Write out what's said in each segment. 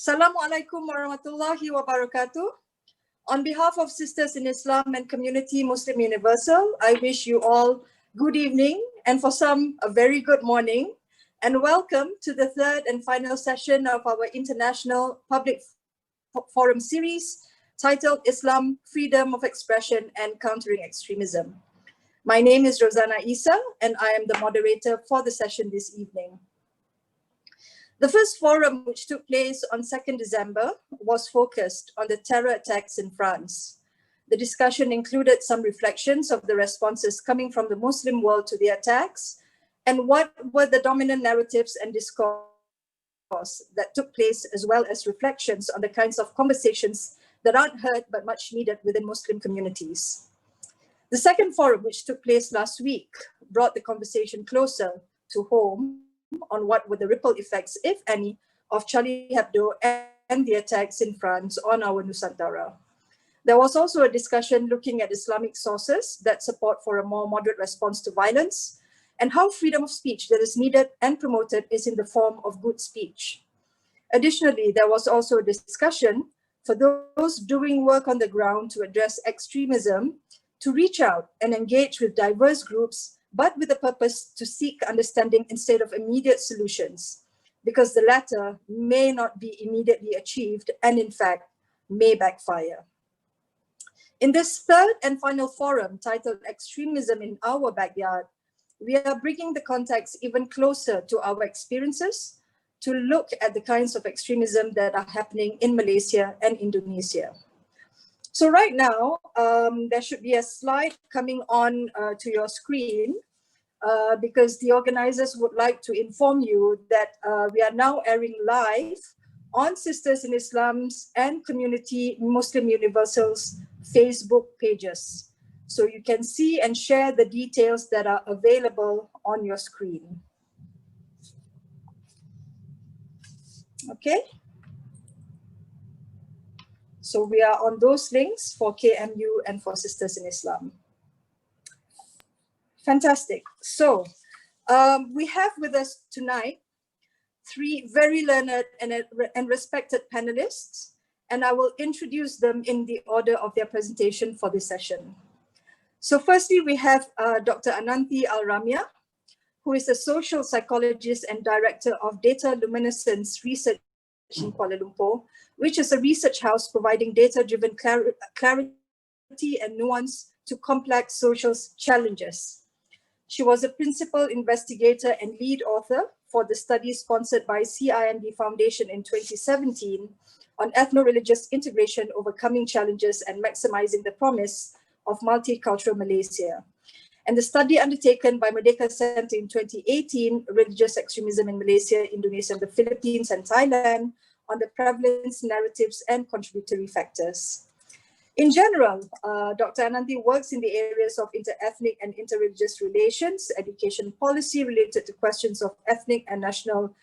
Assalamualaikum warahmatullahi wabarakatuh. On behalf of Sisters in Islam and Community Muslim Universal, I wish you all good evening and for some a very good morning, and welcome to the third and final session of our International Public Forum series titled Islam, Freedom of Expression and Countering Extremism. My name is Rozana and I am the moderator for the session this evening. The first forum, which took place on 2nd December, was focused on the terror attacks in France. The discussion included some reflections of the responses coming from the Muslim world to the attacks and what were the dominant narratives and discourse that took place, as well as reflections on the kinds of conversations that aren't heard but much needed within Muslim communities. The second forum, which took place last week, brought the conversation closer to home on what were the ripple effects, if any, of Charlie Hebdo and the attacks in France on our Nusantara. There was also a discussion looking at Islamic sources that support for a more moderate response to violence and how freedom of speech that is needed and promoted is in the form of good speech. Additionally, there was also a discussion for those doing work on the ground to address extremism, to reach out and engage with diverse groups, but with the purpose to seek understanding instead of immediate solutions, because the latter may not be immediately achieved and in fact may backfire. In this third and final forum titled Extremism in Our Backyard, we are bringing the context even closer to our experiences to look at the kinds of extremism that are happening in Malaysia and Indonesia. So right now, there should be a slide coming on to your screen because the organizers would like to inform you that we are now airing live on Sisters in Islam's and Community Muslim Universal's Facebook pages. So you can see and share the details that are available on your screen. Okay. So we are on those links for KMU and for Sisters in Islam. Fantastic. So we have with us tonight three very learned and respected panelists, and I will introduce them in the order of their presentation for this session. So firstly, we have Dr. Ananthi Ramiah, who is a social psychologist and director of Data Luminescence Research in Kuala Lumpur, which is a research house providing data-driven clarity and nuance to complex social challenges. She was a principal investigator and lead author for the study sponsored by CIMB Foundation in 2017 on ethno-religious integration, overcoming challenges and maximizing the promise of multicultural Malaysia. And the study undertaken by Merdeka Center in 2018, Religious Extremism in Malaysia, Indonesia, the Philippines, and Thailand, on the prevalence, narratives, and contributory factors. In general, Dr. Ananthi works in the areas of inter-ethnic and inter-religious relations, education policy related to questions of ethnic and national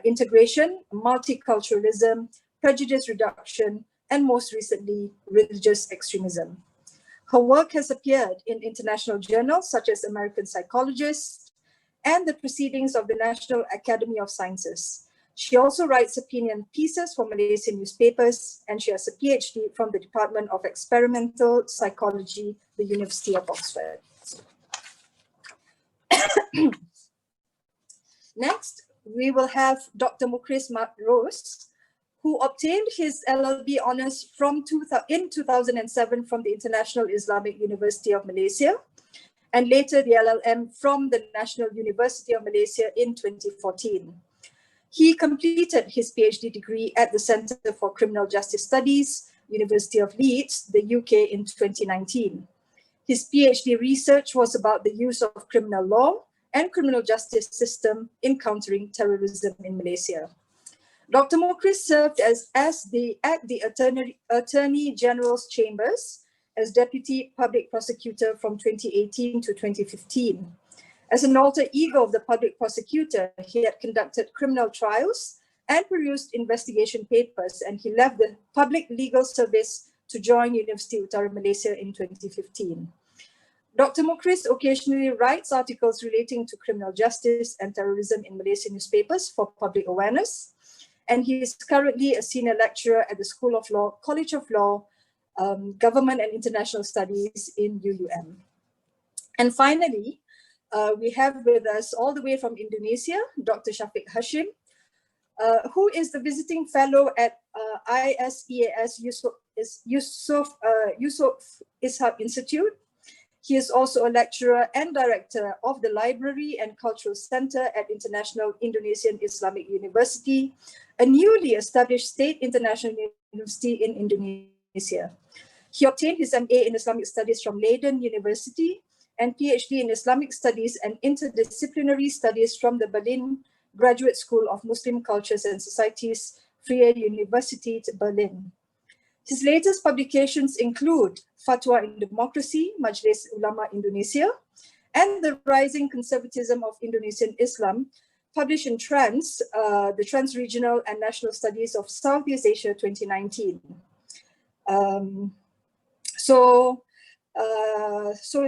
integration, multiculturalism, prejudice reduction, and most recently, religious extremism. Her work has appeared in international journals such as American Psychologist and the Proceedings of the National Academy of Sciences. She also writes opinion pieces for Malaysian newspapers, and she has a PhD from the Department of Experimental Psychology, the University of Oxford. Next, we will have Dr. Mukhriz, who obtained his LLB honors in 2007 from the International Islamic University of Malaysia, and later the LLM from the National University of Malaysia in 2014. He completed his PhD degree at the Centre for Criminal Justice Studies, University of Leeds, the UK in 2019. His PhD research was about the use of criminal law and criminal justice system in countering terrorism in Malaysia. Dr. Mukhriz served at the Attorney General's Chambers as Deputy Public Prosecutor from 2018 to 2015. As an alter ego of the public prosecutor, he had conducted criminal trials and produced investigation papers, and he left the Public Legal Service to join University Utara Malaysia in 2015. Dr. Mukhriz occasionally writes articles relating to criminal justice and terrorism in Malaysian newspapers for public awareness. and he is currently a senior lecturer at the School of Law, College of Law, Government and International Studies in UUM. And finally, we have with us all the way from Indonesia, Dr. Syafiq Hasyim, who is the visiting fellow at ISEAS Yusof Ishak Institute. He is also a lecturer and director of the Library and Cultural Center at International Indonesian Islamic University, a newly established state international university in Indonesia. He obtained his MA in Islamic Studies from Leiden University and PhD in Islamic Studies and Interdisciplinary Studies from the Berlin Graduate School of Muslim Cultures and Societies, Freie Universität Berlin. His latest publications include Fatwa in Democracy, Majlis Ulama Indonesia, and The Rising Conservatism of Indonesian Islam, published in Trans, the Trans-Regional and National Studies of Southeast Asia 2019. So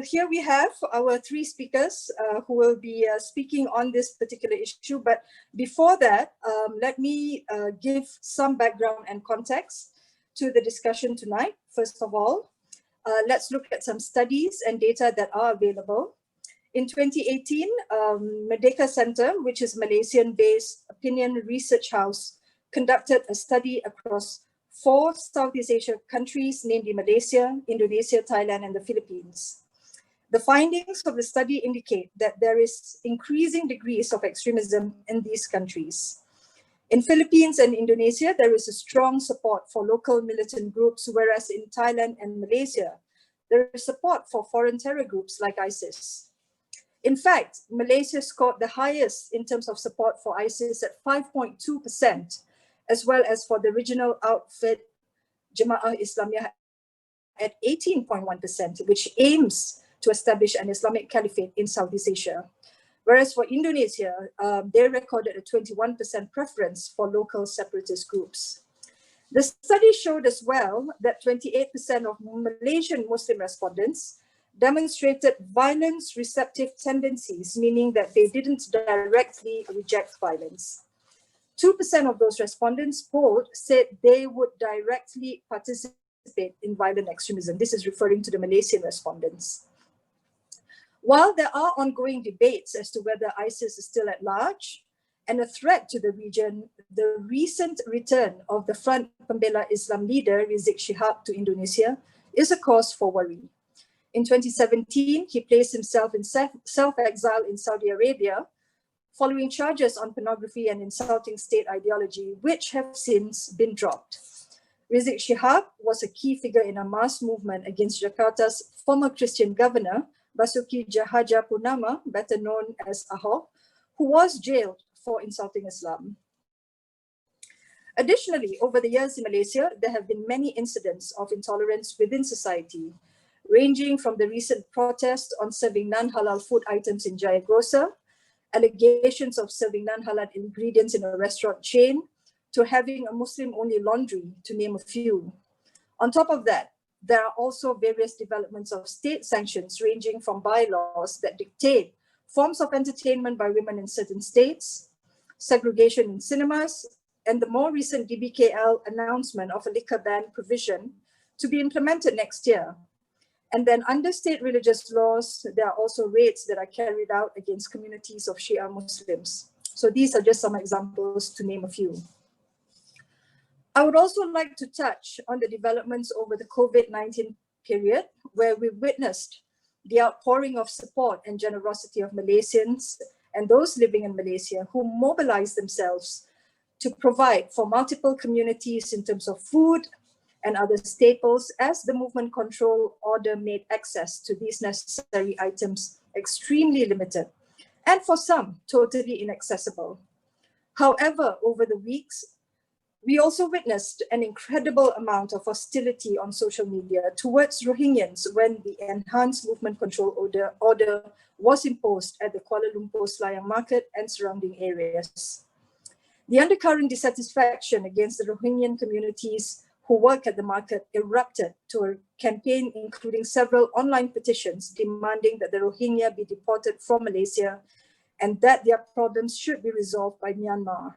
here we have our three speakers who will be speaking on this particular issue. But before that, let me give some background and context to the discussion tonight. First of all, let's look at some studies and data that are available. In 2018, Merdeka Center, which is Malaysian-based opinion research house, conducted a study across 4 Southeast Asia countries, namely Malaysia, Indonesia, Thailand, and the Philippines. The findings of the study indicate that there is increasing degrees of extremism in these countries. In Philippines and Indonesia, there is a strong support for local militant groups, whereas in Thailand and Malaysia, there is support for foreign terror groups like ISIS. In fact, Malaysia scored the highest in terms of support for ISIS at 5.2%, as well as for the regional outfit Jemaah Islamiyah at 18.1%, which aims to establish an Islamic caliphate in Southeast Asia. Whereas for Indonesia, they recorded a 21% preference for local separatist groups. The study showed as well that 28% of Malaysian Muslim respondents demonstrated violence-receptive tendencies, meaning that they didn't directly reject violence. 2% of those respondents polled said they would directly participate in violent extremism. This is referring to the Malaysian respondents. While there are ongoing debates as to whether ISIS is still at large and a threat to the region, the recent return of the Front Pembela Islam leader, Rizik Syihab, to Indonesia is a cause for worry. In 2017, he placed himself in self-exile in Saudi Arabia, following charges on pornography and insulting state ideology, which have since been dropped. Rizik Syihab was a key figure in a mass movement against Jakarta's former Christian governor, Basuki Tjahjanurnama, better known as Ahok, who was jailed for insulting Islam. Additionally, over the years in Malaysia, there have been many incidents of intolerance within society, ranging from the recent protest on serving non-halal food items in Jayagrosa, allegations of serving non-halal ingredients in a restaurant chain, to having a Muslim-only laundry, to name a few. On top of that, there are also various developments of state sanctions ranging from bylaws that dictate forms of entertainment by women in certain states, segregation in cinemas, and the more recent DBKL announcement of a liquor ban provision to be implemented next year. And then under state religious laws, there are also raids that are carried out against communities of Shia Muslims. So these are just some examples to name a few. I would also like to touch on the developments over the COVID-19 period, where we witnessed the outpouring of support and generosity of Malaysians and those living in Malaysia who mobilized themselves to provide for multiple communities in terms of food and other staples, as the movement control order made access to these necessary items extremely limited, and for some, totally inaccessible. However, over the weeks, we also witnessed an incredible amount of hostility on social media towards Rohingyans when the enhanced movement control order was imposed at the Kuala Lumpur Selayang Market and surrounding areas. The undercurrent dissatisfaction against the Rohingyan communities who work at the market erupted to a campaign including several online petitions demanding that the Rohingya be deported from Malaysia and that their problems should be resolved by Myanmar.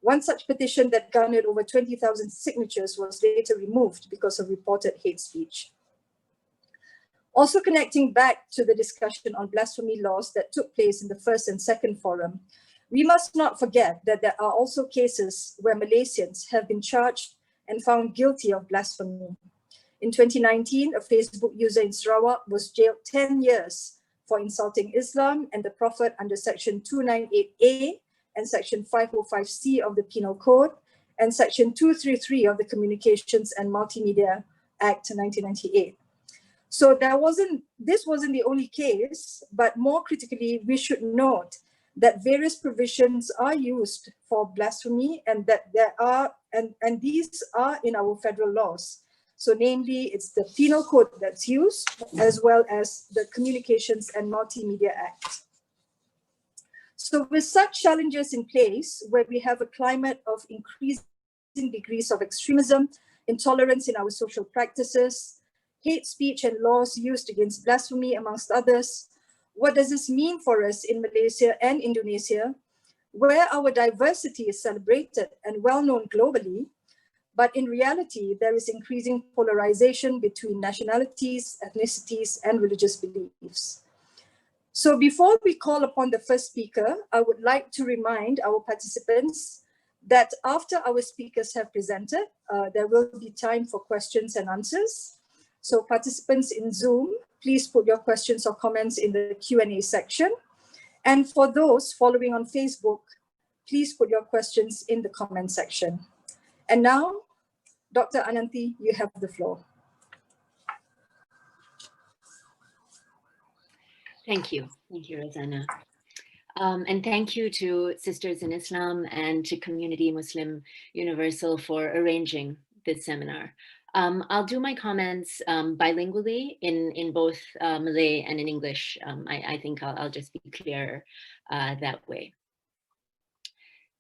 One such petition that garnered over 20,000 signatures was later removed because of reported hate speech. Also connecting back to the discussion on blasphemy laws that took place in the first and second forum, we must not forget that there are also cases where Malaysians have been charged and found guilty of blasphemy. In 2019, a Facebook user in Sarawak was jailed 10 years for insulting Islam and the Prophet under Section 298A and Section 505C of the Penal Code and Section 233 of the Communications and Multimedia Act 1998. So this wasn't the only case, but more critically, we should note that various provisions are used for blasphemy and that and these are in our federal laws. So namely, it's the Penal Code that's used, as well as the Communications and Multimedia Act. So with such challenges in place, where we have a climate of increasing degrees of extremism, intolerance in our social practices, hate speech and laws used against blasphemy, amongst others, what does this mean for us in Malaysia and Indonesia, where our diversity is celebrated and well known globally, but in reality, there is increasing polarization between nationalities, ethnicities, and religious beliefs. So before we call upon the first speaker, I would like to remind our participants that after our speakers have presented, there will be time for questions and answers. So participants in Zoom, please put your questions or comments in the Q&A section. And for those following on Facebook, please put your questions in the comment section. And now, Dr. Ananthi, you have the floor. Thank you, Rozana. And thank you to Sisters in Islam and to Komuniti Muslim Universal for arranging this seminar. I'll do my comments bilingually in both Malay and in English. I think I'll just be clear that way.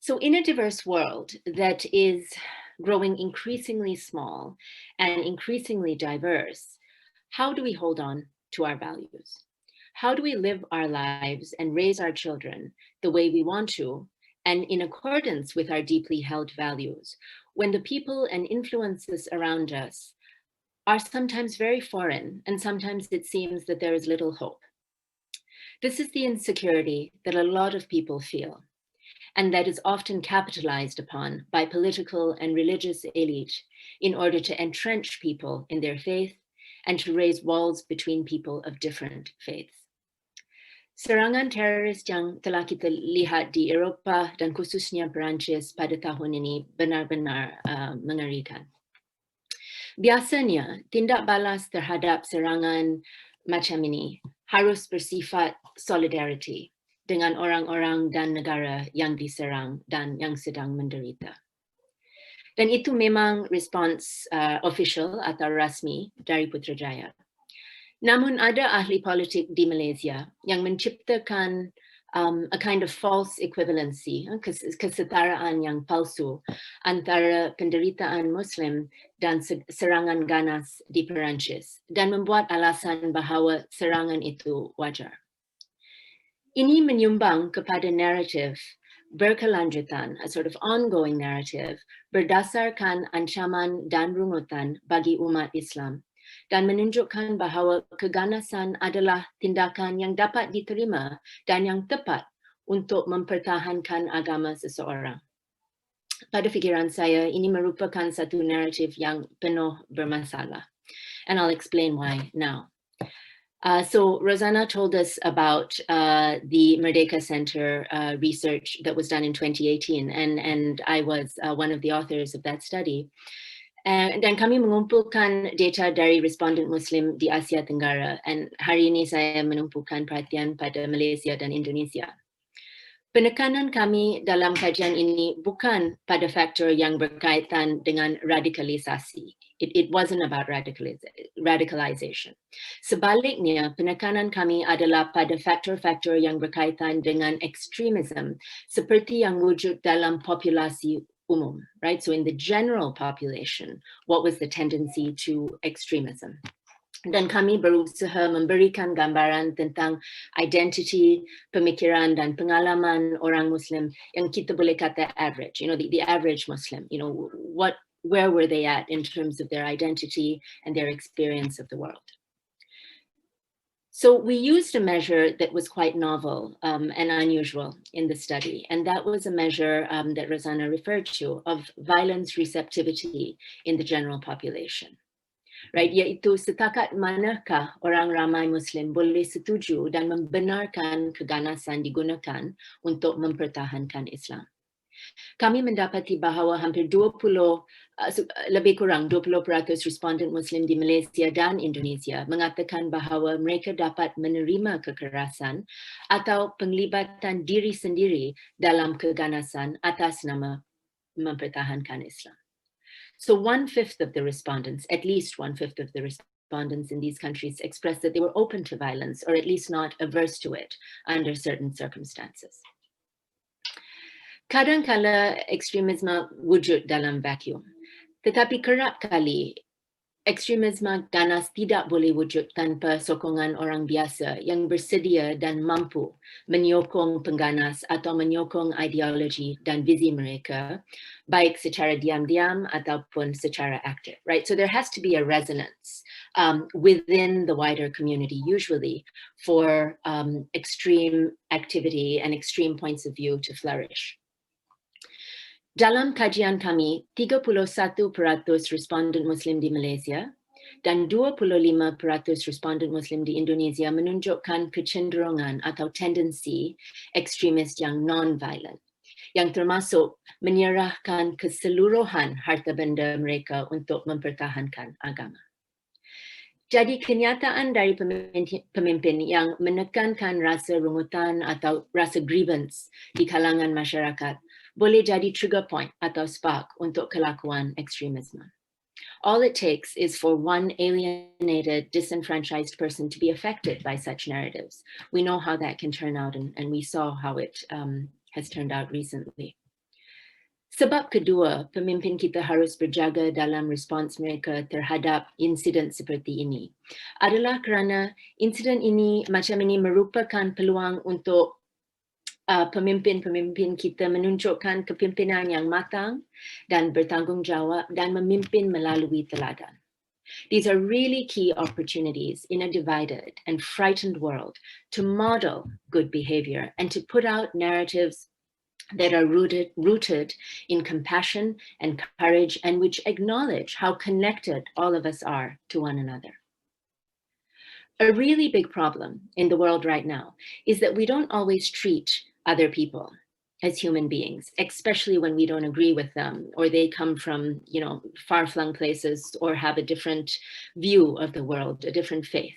So in a diverse world that is growing increasingly small and increasingly diverse, how do we hold on to our values? How do we live our lives and raise our children the way we want to, and in accordance with our deeply held values, when the people and influences around us are sometimes very foreign, and sometimes it seems that there is little hope? This is the insecurity that a lot of people feel, and that is often capitalized upon by political and religious elite in order to entrench people in their faith and to raise walls between people of different faiths. Serangan teroris yang telah kita lihat di Eropah dan khususnya Perancis pada tahun ini benar-benar mengerikan. Biasanya, tindak balas terhadap serangan macam ini harus bersifat solidarity dengan orang-orang dan negara yang diserang dan yang sedang menderita. Dan itu memang respons official atau rasmi dari Putrajaya. Namun ada ahli politik di Malaysia yang menciptakan a kind of false equivalency, kesetaraan yang palsu antara penderitaan Muslim dan serangan ganas di Perancis, dan membuat alasan bahawa serangan itu wajar. Ini menyumbang kepada naratif berkelanjutan, a sort of ongoing narrative, berdasarkan ancaman dan rungutan bagi umat Islam, dan menunjukkan bahawa keganasan adalah tindakan yang dapat diterima dan yang tepat untuk mempertahankan agama seseorang. Pada fikiran saya, ini merupakan satu naratif yang penuh bermasalah. And I'll explain why now. So Rozana told us about the Merdeka Center research that was done in 2018, and I was one of the authors of that study. Dan kami mengumpulkan data dari responden Muslim di Asia Tenggara, and hari ini saya menumpukan perhatian pada Malaysia dan Indonesia. Penekanan kami dalam kajian ini bukan pada faktor yang berkaitan dengan radikalisasi. It wasn't about radicalization. Sebaliknya, penekanan kami adalah pada faktor-faktor yang berkaitan dengan extremism, seperti yang wujud dalam populasi umum, right? So in the general population, what was the tendency to extremism? Dan kami berusaha memberikan gambaran tentang identity, pemikiran dan pengalaman orang Muslim yang kita boleh kata average, the average Muslim, where were they at in terms of their identity and their experience of the world. So we used a measure that was quite novel and unusual in the study, and that was a measure that Rozana referred to of violence receptivity in the general population. Right, yaitu setakat manakah orang ramai Muslim boleh setuju dan membenarkan keganasan digunakan untuk mempertahankan Islam. Kami mendapati bahawa hampir lebih kurang 20% responden Muslim di Malaysia dan Indonesia mengatakan bahawa mereka dapat menerima kekerasan atau penglibatan diri sendiri dalam keganasan atas nama mempertahankan Islam. So 1/5 of the respondents, at least 1/5 of the respondents in these countries expressed that they were open to violence or at least not averse to it under certain circumstances. Kadang-kala ekstremisme wujud dalam vacuum, tetapi kerap kali ekstremisme ganas tidak boleh wujud tanpa sokongan orang biasa yang bersedia dan mampu menyokong pengganas atau menyokong ideologi dan visi mereka, baik secara diam-diam ataupun secara aktif, right? So there has to be a resonance within the wider community, usually, for extreme activity and extreme points of view to flourish. Dalam kajian kami, 31% responden Muslim di Malaysia dan 25% responden Muslim di Indonesia menunjukkan kecenderungan atau tendensi ekstremis yang non-violent, yang termasuk menyerahkan keseluruhan harta benda mereka untuk mempertahankan agama. Jadi kenyataan dari pemimpin yang menekankan rasa rungutan atau rasa grievance di kalangan masyarakat boleh jadi trigger point atau spark untuk kelakuan ekstremisme. All it takes is for one alienated, disenfranchised person to be affected by such narratives. We know how that can turn out, and we saw how it has turned out recently. Sebab kedua, pemimpin kita harus berjaga dalam respons mereka terhadap insiden seperti ini adalah kerana insiden ini macam ini merupakan peluang untuk pemimpin-pemimpin kita menunjukkan kepimpinan yang matang dan bertanggungjawab dan memimpin melalui teladan. These are really key opportunities in a divided and frightened world to model good behavior and to put out narratives that are rooted in compassion and courage and which acknowledge how connected all of us are to one another. A really big problem in the world right now is that we don't always treat other people as human beings, especially when we don't agree with them or they come from, far-flung places or have a different view of the world, a different faith.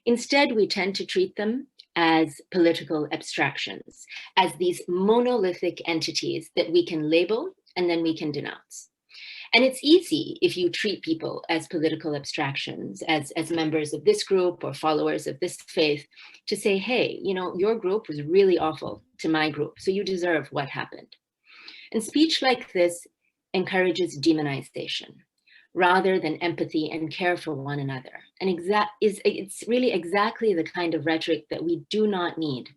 Instead, we tend to treat them as political abstractions, as these monolithic entities that we can label and then we can denounce. And it's easy if you treat people as political abstractions, as members of this group or followers of this faith, to say, hey, your group was really awful to my group, so you deserve what happened. And speech like this encourages demonization rather than empathy and care for one another. And it's really exactly the kind of rhetoric that we do not need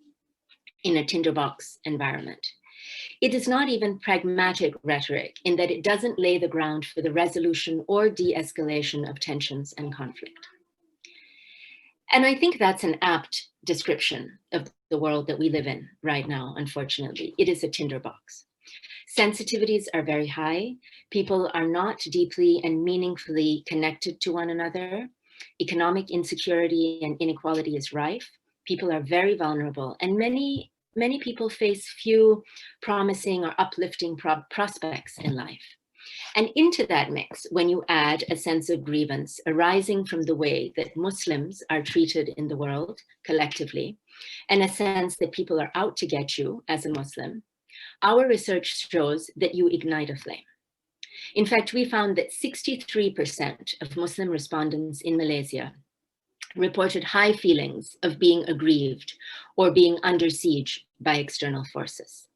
in a tinderbox environment. It is not even pragmatic rhetoric in that it doesn't lay the ground for the resolution or de-escalation of tensions and conflict. And I think that's an apt description of the world that we live in right now, unfortunately. It is a tinderbox. Sensitivities are very high. People are not deeply and meaningfully connected to one another. Economic insecurity and inequality is rife. People are very vulnerable, and many people face few promising or uplifting prospects in life. And into that mix, when you add a sense of grievance arising from the way that Muslims are treated in the world collectively, and a sense that people are out to get you as a Muslim, our research shows that you ignite a flame. In fact, we found that 63% of Muslim respondents in Malaysia reported high feelings of being aggrieved or being under siege by external forces.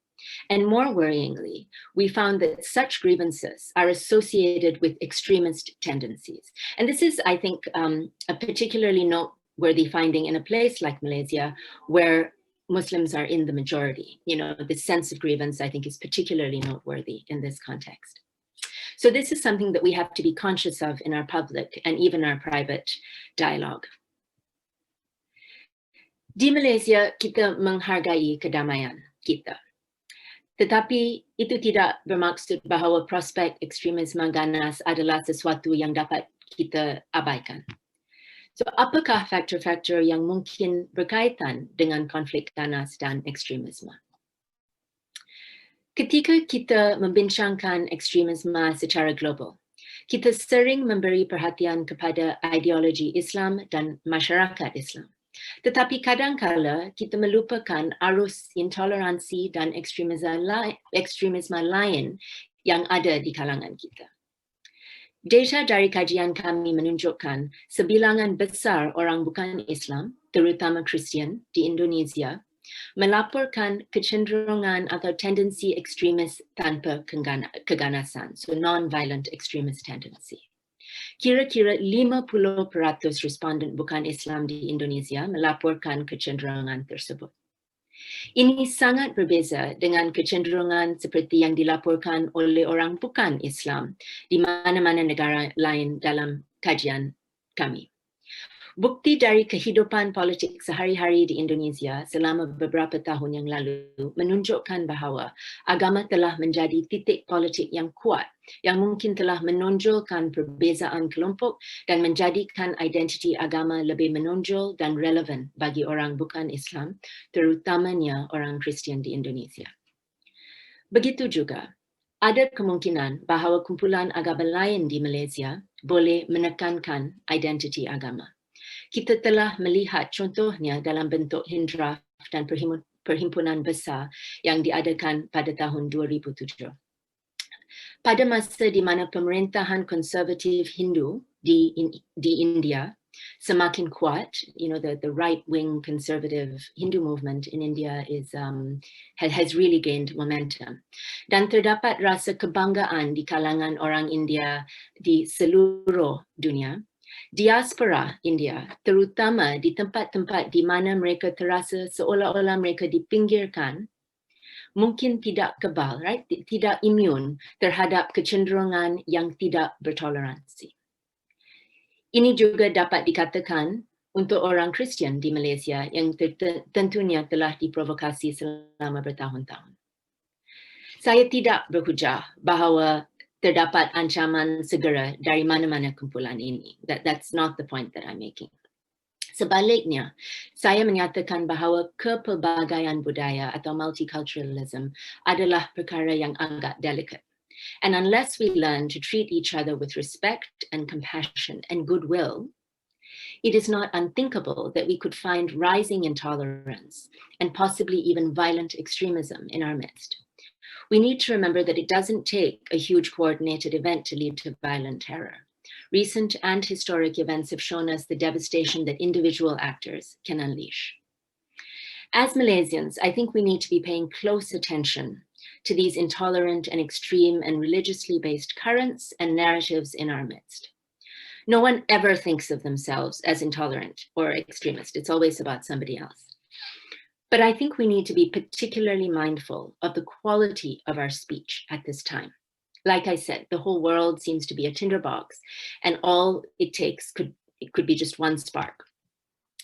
And more worryingly, we found that such grievances are associated with extremist tendencies. And this is, I think, a particularly noteworthy finding in a place like Malaysia, where Muslims are in the majority. You know, the sense of grievance, I think, is particularly noteworthy in this context. So this is something that we have to be conscious of in our public and even our private dialogue. Di Malaysia, kita menghargai kedamaian kita. Tetapi itu tidak bermaksud bahawa prospek ekstremisme ganas adalah sesuatu yang dapat kita abaikan. So, apakah faktor-faktor yang mungkin berkaitan dengan konflik ganas dan ekstremisme? Ketika kita membincangkan ekstremisme secara global, kita sering memberi perhatian kepada ideologi Islam dan masyarakat Islam. Tetapi kadang-kala kita melupakan arus intoleransi dan ekstremisme lain yang ada di kalangan kita. Data dari kajian kami menunjukkan sebilangan besar orang bukan Islam, terutama Kristian di Indonesia, melaporkan kecenderungan atau tendensi ekstremis tanpa keganasan, so non-violent extremist tendency. Kira-kira 50% responden bukan Islam di Indonesia melaporkan kecenderungan tersebut. Ini sangat berbeza dengan kecenderungan seperti yang dilaporkan oleh orang bukan Islam di mana-mana negara lain dalam kajian kami. Bukti dari kehidupan politik sehari-hari di Indonesia selama beberapa tahun yang lalu menunjukkan bahawa agama telah menjadi titik politik yang kuat yang mungkin telah menonjolkan perbezaan kelompok dan menjadikan identiti agama lebih menonjol dan relevan bagi orang bukan Islam, terutamanya orang Kristian di Indonesia. Begitu juga, ada kemungkinan bahawa kumpulan agama lain di Malaysia boleh menekankan identiti agama. Kita telah melihat contohnya dalam bentuk Hindraf dan perhimpunan besar yang diadakan pada tahun 2007. Pada masa di mana pemerintahan konservatif Hindu di India semakin kuat, you know, the right-wing conservative Hindu movement in India has really gained momentum. Dan terdapat rasa kebanggaan di kalangan orang India di seluruh dunia. Diaspora India, terutama di tempat-tempat di mana mereka terasa seolah-olah mereka dipinggirkan, mungkin tidak kebal, right? Tidak imun terhadap kecenderungan yang tidak bertoleransi. Ini juga dapat dikatakan untuk orang Kristian di Malaysia yang tentunya telah diprovokasi selama bertahun-tahun. Saya tidak berhujah bahawa terdapat ancaman segera dari mana-mana kumpulan ini. That's not the point that I'm making. Sebaliknya, saya menyatakan bahawa kepelbagaian budaya atau multiculturalism adalah perkara yang agak delicate. And unless we learn to treat each other with respect and compassion and goodwill, it is not unthinkable that we could find rising intolerance and possibly even violent extremism in our midst. We need to remember that it doesn't take a huge coordinated event to lead to violent terror. Recent and historic events have shown us the devastation that individual actors can unleash. As Malaysians, I think we need to be paying close attention to these intolerant and extreme and religiously based currents and narratives in our midst. No one ever thinks of themselves as intolerant or extremist. It's always about somebody else. But I think we need to be particularly mindful of the quality of our speech at this time. Like I said, the whole world seems to be a tinderbox, and all it takes could be just one spark.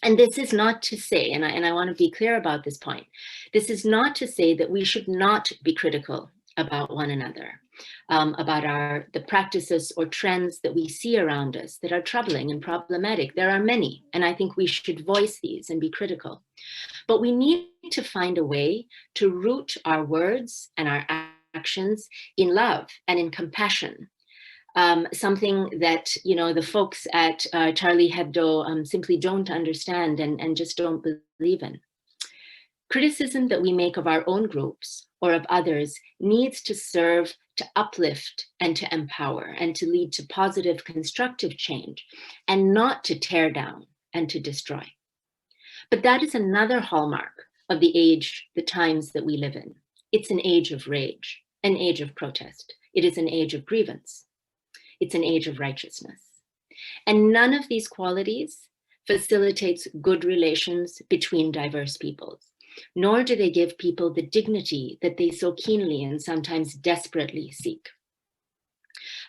And this is not to say, and I want to be clear about this point, this is not to say that we should not be critical about one another, about the practices or trends that we see around us that are troubling and problematic. There are many, and I think we should voice these and be critical. But we need to find a way to root our words and our actions in love and in compassion. Something that, you know, the folks at Charlie Hebdo simply don't understand and just don't believe in. Criticism that we make of our own groups or of others needs to serve to uplift and to empower and to lead to positive, constructive change, and not to tear down and to destroy. But that is another hallmark of the age, the times that we live in. It's an age of rage, an age of protest. It is an age of grievance. It's an age of righteousness. And none of these qualities facilitates good relations between diverse peoples, nor do they give people the dignity that they so keenly and sometimes desperately seek.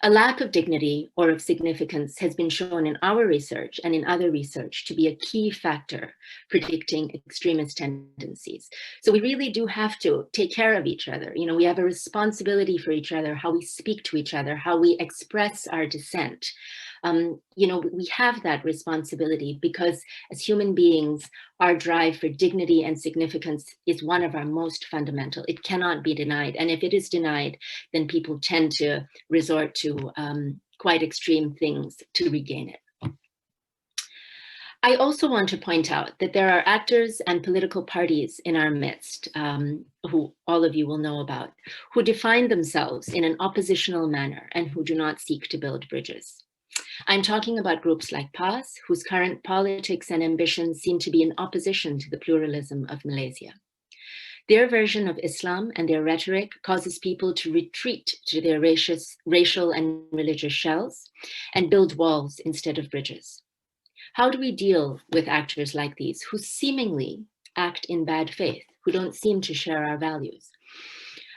A lack of dignity or of significance has been shown in our research and in other research to be a key factor predicting extremist tendencies. So we really do have to take care of each other. You know, we have a responsibility for each other, how we speak to each other, how we express our dissent. You know, we have that responsibility because as human beings, our drive for dignity and significance is one of our most fundamental. It cannot be denied. And if it is denied, then people tend to resort to quite extreme things to regain it. I also want to point out that there are actors and political parties in our midst, who all of you will know about, who define themselves in an oppositional manner and who do not seek to build bridges. I'm talking about groups like PAS, whose current politics and ambitions seem to be in opposition to the pluralism of Malaysia. Their version of Islam and their rhetoric causes people to retreat to their racial and religious shells and build walls instead of bridges. How do we deal with actors like these who seemingly act in bad faith, who don't seem to share our values?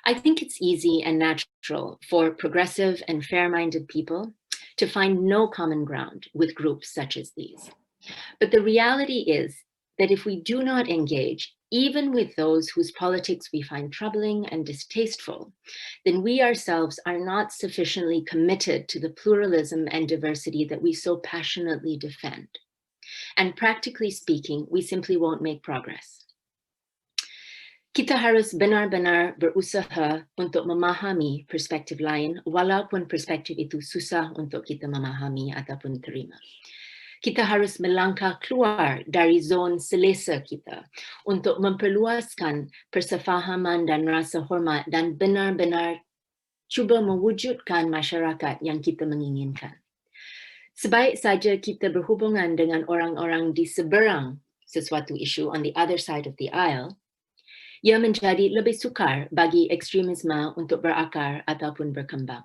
I think it's easy and natural for progressive and fair-minded people to find no common ground with groups such as these. But the reality is that if we do not engage, even with those whose politics we find troubling and distasteful, then we ourselves are not sufficiently committed to the pluralism and diversity that we so passionately defend. And practically speaking, we simply won't make progress. Kita harus benar-benar berusaha untuk memahami perspektif lain, walaupun perspektif itu susah untuk kita memahami ataupun terima. Kita harus melangkah keluar dari zon selesa kita untuk memperluaskan persefahaman dan rasa hormat dan benar-benar cuba mewujudkan masyarakat yang kita menginginkan. Sebaik saja kita berhubungan dengan orang-orang di seberang sesuatu isu on the other side of the aisle, ia menjadi lebih sukar bagi ekstremisme untuk berakar ataupun berkembang.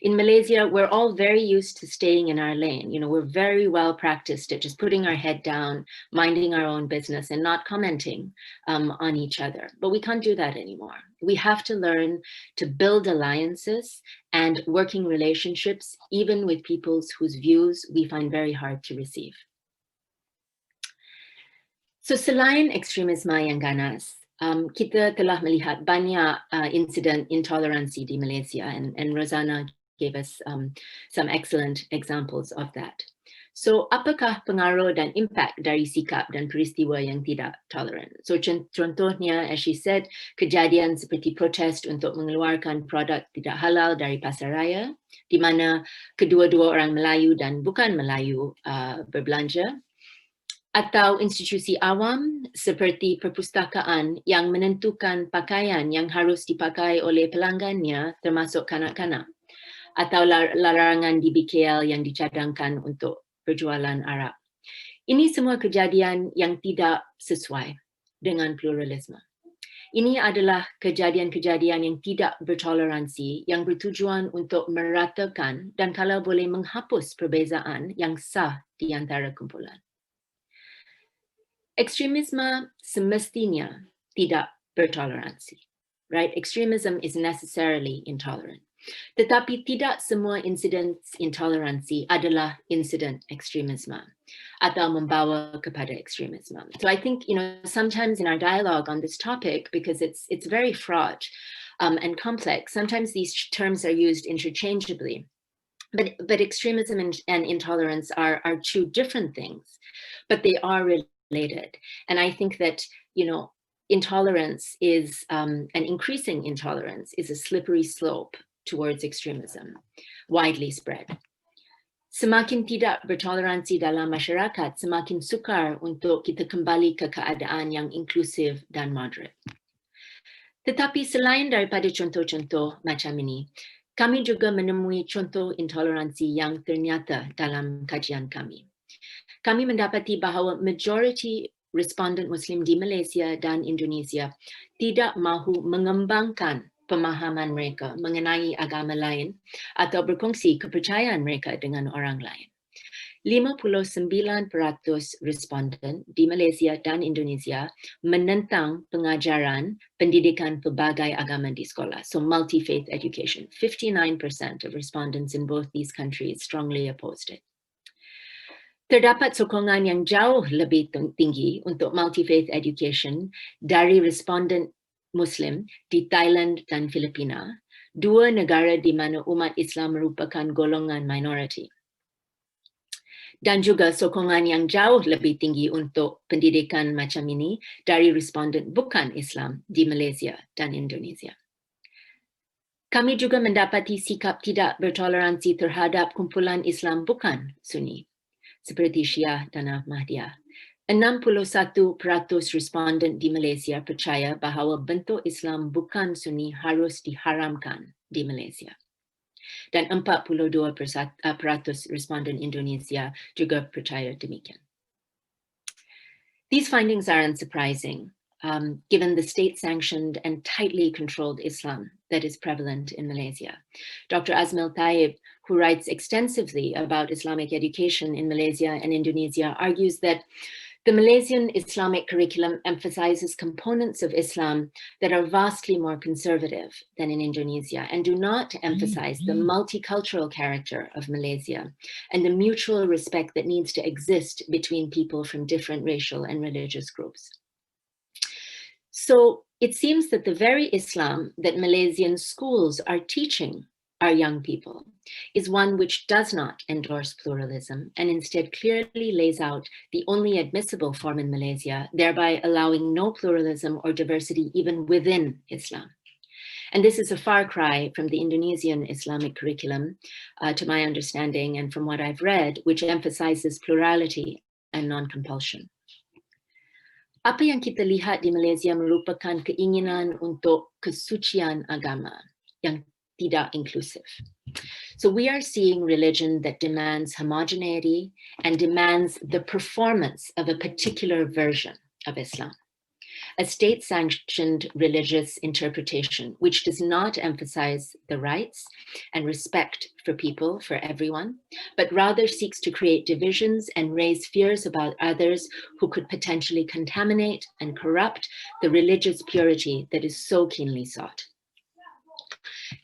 In Malaysia, we're all very used to staying in our lane. You know, we're very well practiced at just putting our head down, minding our own business and not commenting on each other. But we can't do that anymore. We have to learn to build alliances and working relationships, even with peoples whose views we find very hard to receive. So selain ekstremisme yang ganas, kita telah melihat banyak insiden intoleransi di Malaysia, and Rozana gave us some excellent examples of that. So apakah pengaruh dan impact dari sikap dan peristiwa yang tidak toleran? So contohnya, as she said, kejadian seperti protes untuk mengeluarkan produk tidak halal dari pasar raya, di mana kedua-dua orang Melayu dan bukan Melayu berbelanja, atau institusi awam seperti perpustakaan yang menentukan pakaian yang harus dipakai oleh pelanggannya termasuk kanak-kanak, atau larangan di BKL yang dicadangkan untuk berjualan arak. Ini semua kejadian yang tidak sesuai dengan pluralisme. Ini adalah kejadian-kejadian yang tidak bertoleransi, yang bertujuan untuk meratakan dan kalau boleh menghapus perbezaan yang sah di antara kumpulan. Ekstremisme semestinya tidak bertoleransi, right? Extremism is necessarily intolerant. Tetapi tidak semua insiden intoleransi adalah insiden ekstremisme atau membawa kepada ekstremisme. So I think, you know, sometimes in our dialogue on this topic, because it's very fraught and complex, sometimes these terms are used interchangeably. But extremism and intolerance are two different things, but they are related. And I think that, you know, intolerance is, an increasing intolerance is a slippery slope towards extremism, widely spread. Semakin tidak bertoleransi dalam masyarakat, semakin sukar untuk kita kembali ke keadaan yang inklusif dan moderate. Tetapi selain daripada contoh-contoh macam ini, kami juga menemui contoh intoleransi yang ternyata dalam kajian kami. Kami mendapati bahawa majoriti respondent Muslim di Malaysia dan Indonesia tidak mahu mengembangkan pemahaman mereka mengenai agama lain atau berkongsi kepercayaan mereka dengan orang lain. 59% responden di Malaysia dan Indonesia menentang pengajaran pendidikan pelbagai agama di sekolah, so multi-faith education. 59% of respondents in both these countries strongly opposed it. Terdapat sokongan yang jauh lebih tinggi untuk multi-faith education dari responden Muslim di Thailand dan Filipina, dua negara di mana umat Islam merupakan golongan minority. Dan juga sokongan yang jauh lebih tinggi untuk pendidikan macam ini dari responden bukan Islam di Malaysia dan Indonesia. Kami juga mendapati sikap tidak bertoleransi terhadap kumpulan Islam bukan Sunni, seperti Syiah dan Ahmadiyah. 61% responden di Malaysia percaya bahawa bentuk Islam bukan Sunni harus diharamkan di Malaysia. Dan 42% responden Indonesia juga percaya demikian. These findings are unsurprising, given the state-sanctioned and tightly controlled Islam that is prevalent in Malaysia. Dr. Azmil Taib, who writes extensively about Islamic education in Malaysia and Indonesia, argues that the Malaysian Islamic curriculum emphasizes components of Islam that are vastly more conservative than in Indonesia and do not emphasize the multicultural character of Malaysia and the mutual respect that needs to exist between people from different racial and religious groups. So it seems that the very Islam that Malaysian schools are teaching our young people is one which does not endorse pluralism and instead clearly lays out the only admissible form in Malaysia, thereby allowing no pluralism or diversity even within Islam. And this is a far cry from the Indonesian Islamic curriculum, to my understanding, and from what I've read, which emphasizes plurality and non-compulsion. Apa yang kita lihat di Malaysia merupakan keinginan untuk kesucian agama yang tidak inclusive. So we are seeing religion that demands homogeneity and demands the performance of a particular version of Islam. A state-sanctioned religious interpretation which does not emphasize the rights and respect for people, for everyone, but rather seeks to create divisions and raise fears about others who could potentially contaminate and corrupt the religious purity that is so keenly sought.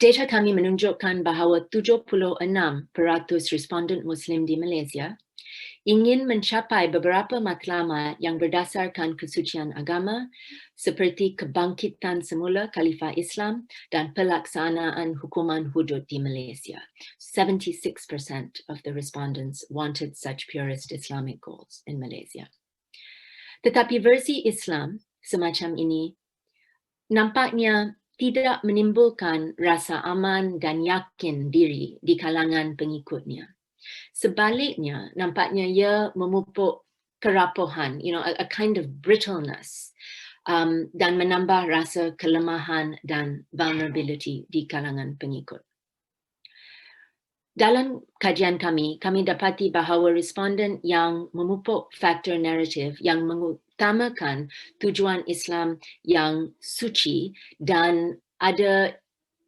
Data kami menunjukkan bahawa 76% responden Muslim di Malaysia ingin mencapai beberapa matlamat yang berdasarkan kesucian agama seperti kebangkitan semula Khalifah Islam dan pelaksanaan hukuman hudud di Malaysia. 76% of the respondents wanted such purist Islamic goals in Malaysia. Tetapi versi Islam semacam ini nampaknya tidak menimbulkan rasa aman dan yakin diri di kalangan pengikutnya. Sebaliknya, nampaknya ia memupuk kerapuhan, a kind of brittleness, dan menambah rasa kelemahan dan vulnerability di kalangan pengikut. Dalam kajian kami dapati bahawa responden yang memupuk faktor naratif yang mengutamakan tujuan Islam yang suci dan ada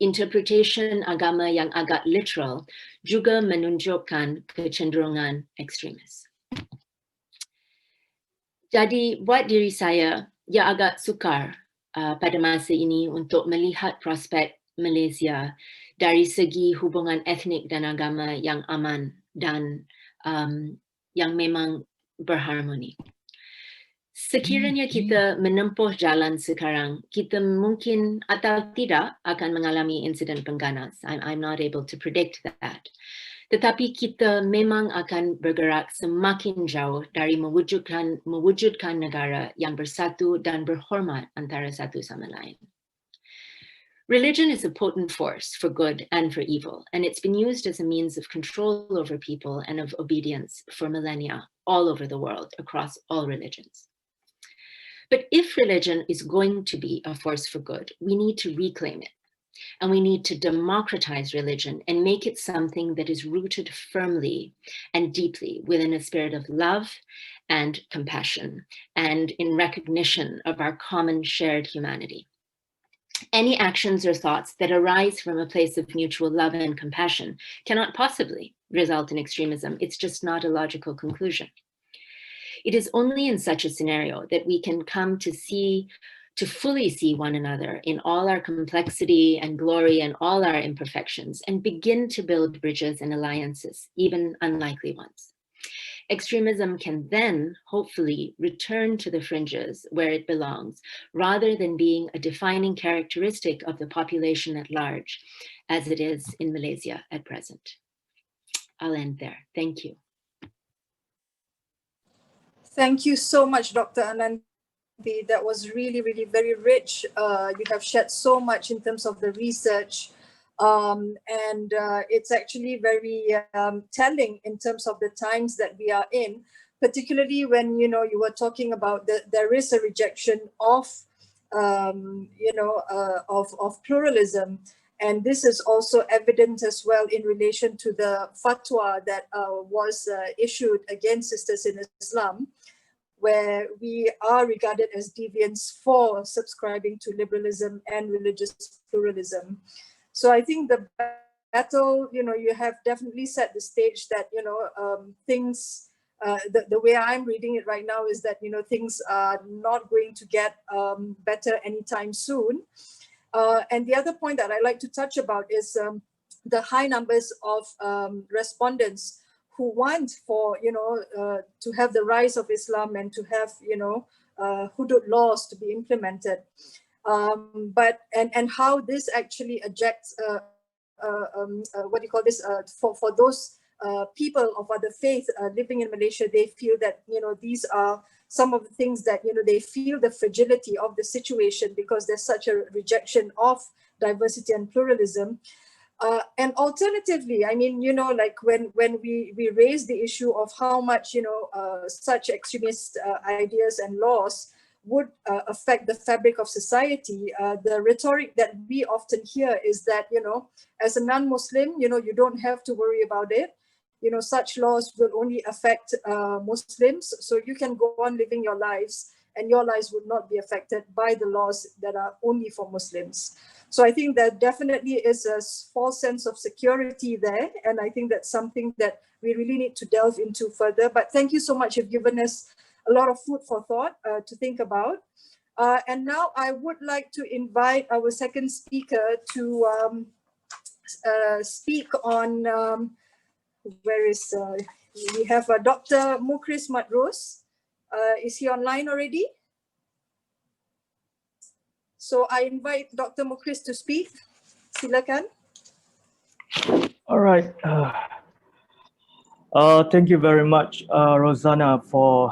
interpretation agama yang agak literal juga menunjukkan kecenderungan ekstremis. Jadi buat diri saya, agak sukar pada masa ini untuk melihat prospek Malaysia dari segi hubungan etnik dan agama yang aman dan yang memang berharmoni. Sekiranya kita menempuh jalan sekarang, kita mungkin atau tidak akan mengalami insiden pengganas. I'm not able to predict that. Tetapi kita memang akan bergerak semakin jauh dari mewujudkan negara yang bersatu dan berhormat antara satu sama lain. Religion is a potent force for good and for evil, and it's been used as a means of control over people and of obedience for millennia all over the world, across all religions. But if religion is going to be a force for good, we need to reclaim it. And we need to democratize religion and make it something that is rooted firmly and deeply within a spirit of love and compassion and in recognition of our common shared humanity. Any actions or thoughts that arise from a place of mutual love and compassion cannot possibly result in extremism. It's just not a logical conclusion. It is only in such a scenario that we can come to fully see one another in all our complexity and glory and all our imperfections, and begin to build bridges and alliances, even unlikely ones. Extremism can then hopefully return to the fringes where it belongs, rather than being a defining characteristic of the population at large, as it is in Malaysia at present. I'll end there. Thank you. Thank you so much, Dr. Ananthi. That was really, really very rich. You have shared so much in terms of the research. And it's actually very telling in terms of the times that we are in, particularly when, you were talking about there is a rejection of, of pluralism. And this is also evident as well in relation to the fatwa that was issued against sisters in Islam, where we are regarded as deviants for subscribing to liberalism and religious pluralism. So I think the battle, you have definitely set the stage that, things, the way I'm reading it right now is that, things are not going to get better anytime soon. And the other point that I like to touch about is the high numbers of respondents who want for, to have the rise of Islam and to have, hudud laws to be implemented. But how this actually ejects, what do you call this, for those people of other faith living in Malaysia, they feel that, these are some of the things that, they feel the fragility of the situation because there's such a rejection of diversity and pluralism. And alternatively, I mean, like when we raise the issue of how much, such extremist ideas and laws would affect the fabric of society, the rhetoric that we often hear is that, as a non-Muslim, you don't have to worry about it. Such laws will only affect Muslims, so you can go on living your lives and your lives would not be affected by the laws that are only for Muslims. So I think that definitely is a false sense of security there. And I think that's something that we really need to delve into further. But thank you so much. You've given us a lot of food for thought to think about. And now I would like to invite our second speaker to speak on, we have Dr. Mukhriz Madrus. Is he online already? So I invite Dr. Mukhriz to speak. Silakan. All right. Thank you very much, Rozana, for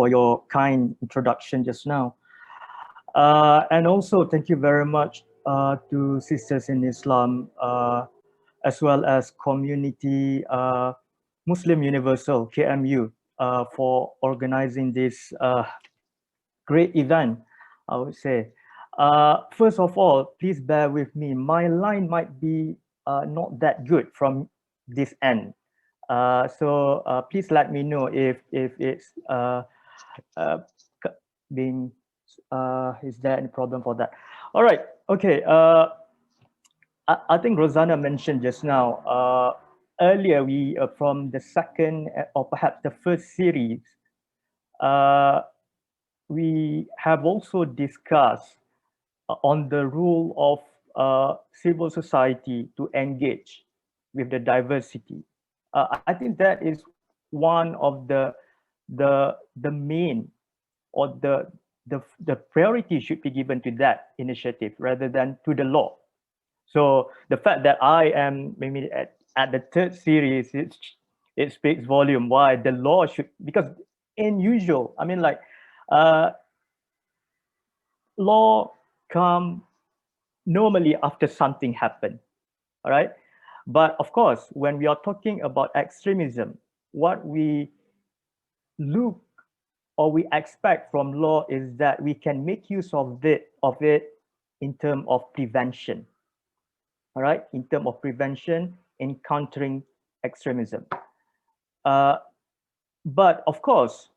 your kind introduction just now. And also thank you very much to Sisters in Islam, as well as Komuniti Muslim Universal, KMU, for organizing this great event, I would say. First of all, please bear with me. My line might be not that good from this end. So please let me know if it's being, is there any problem for that? All right, okay. I think Rozana mentioned just now, earlier we, from the second or perhaps the first series, we have also discussed on the role of civil society to engage with the diversity. I think that is one of the main, or the priority should be given to that initiative rather than to the law. So the fact that I am maybe at the third series, it speaks volume why the law should, because in usual, I mean, like, law come normally after something happened, all right? But of course, when we are talking about extremism, what we look or we expect from law is that we can make use of it in terms of prevention. All right, in terms of prevention in countering extremism. But of course,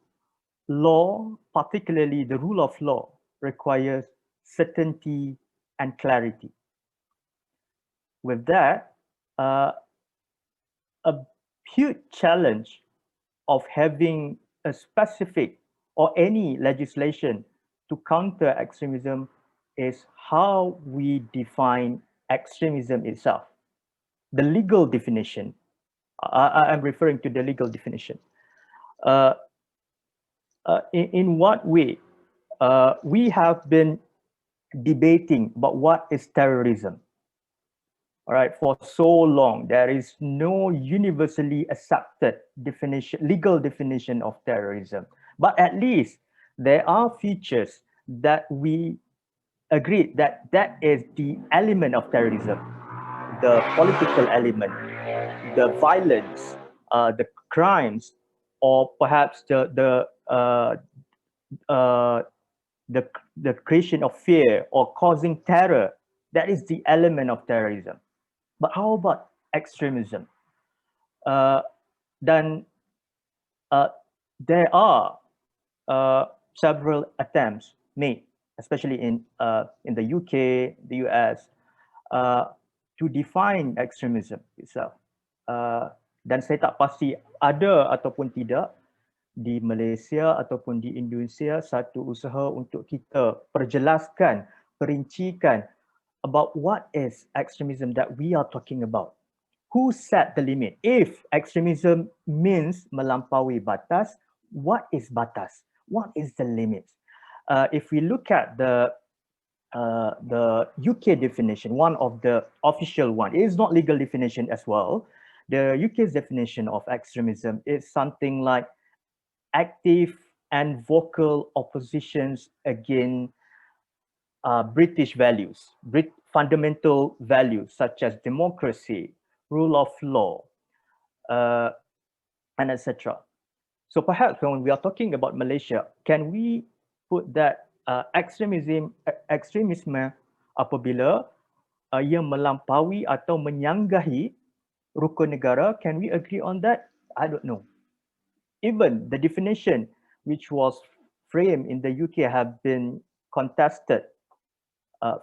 law, particularly the rule of law, requires certainty and clarity. With that, a huge challenge of having a specific or any legislation to counter extremism is how we define extremism itself. The legal definition, I'm referring to the legal definition. In what way? We have been debating about what is terrorism. All right, for so long, there is no universally accepted definition, legal definition of terrorism. But at least there are features that we agree that that is the element of terrorism, the political element, the violence, the crimes, or perhaps the creation of fear or causing terror. That is the element of terrorism. But how about extremism? Then there are several attempts made, especially in the UK, the US, to define extremism itself. Dan saya tak pasti ada ataupun tidak di Malaysia ataupun di Indonesia satu usaha untuk kita perjelaskan, perincikan about what is extremism that we are talking about. Who set the limit? If extremism means melampaui batas, what is batas? What is the limit? If we look at the UK definition, one of the official one, it is not legal definition as well. The UK's definition of extremism is something like active and vocal oppositions against British values, fundamental values such as democracy, rule of law, and etc. So perhaps when we are talking about Malaysia, can we put that extremism apabila ia melampaui atau menyanggahi rukun negara? Can we agree on that? I don't know. Even the definition which was framed in the UK have been contested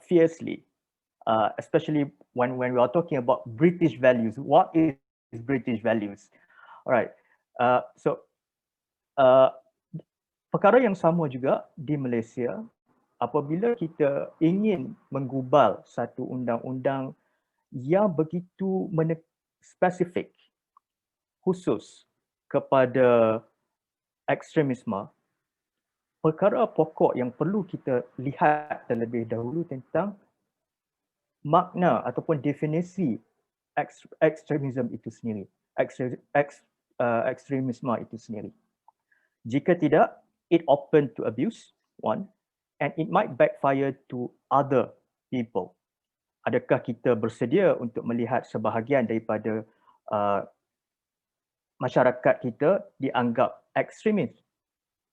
fiercely, especially when we are talking about British values. What is British values? All right. Perkara yang sama juga di Malaysia apabila kita ingin menggubal satu undang-undang yang begitu spesifik, khusus kepada ekstremisme, perkara pokok yang perlu kita lihat terlebih dahulu tentang makna ataupun definisi ekstremisme itu sendiri, ekstremisme itu sendiri. Jika tidak, it open to abuse, one, and it might backfire to other people. Adakah kita bersedia untuk melihat sebahagian daripada masyarakat kita dianggap ekstremis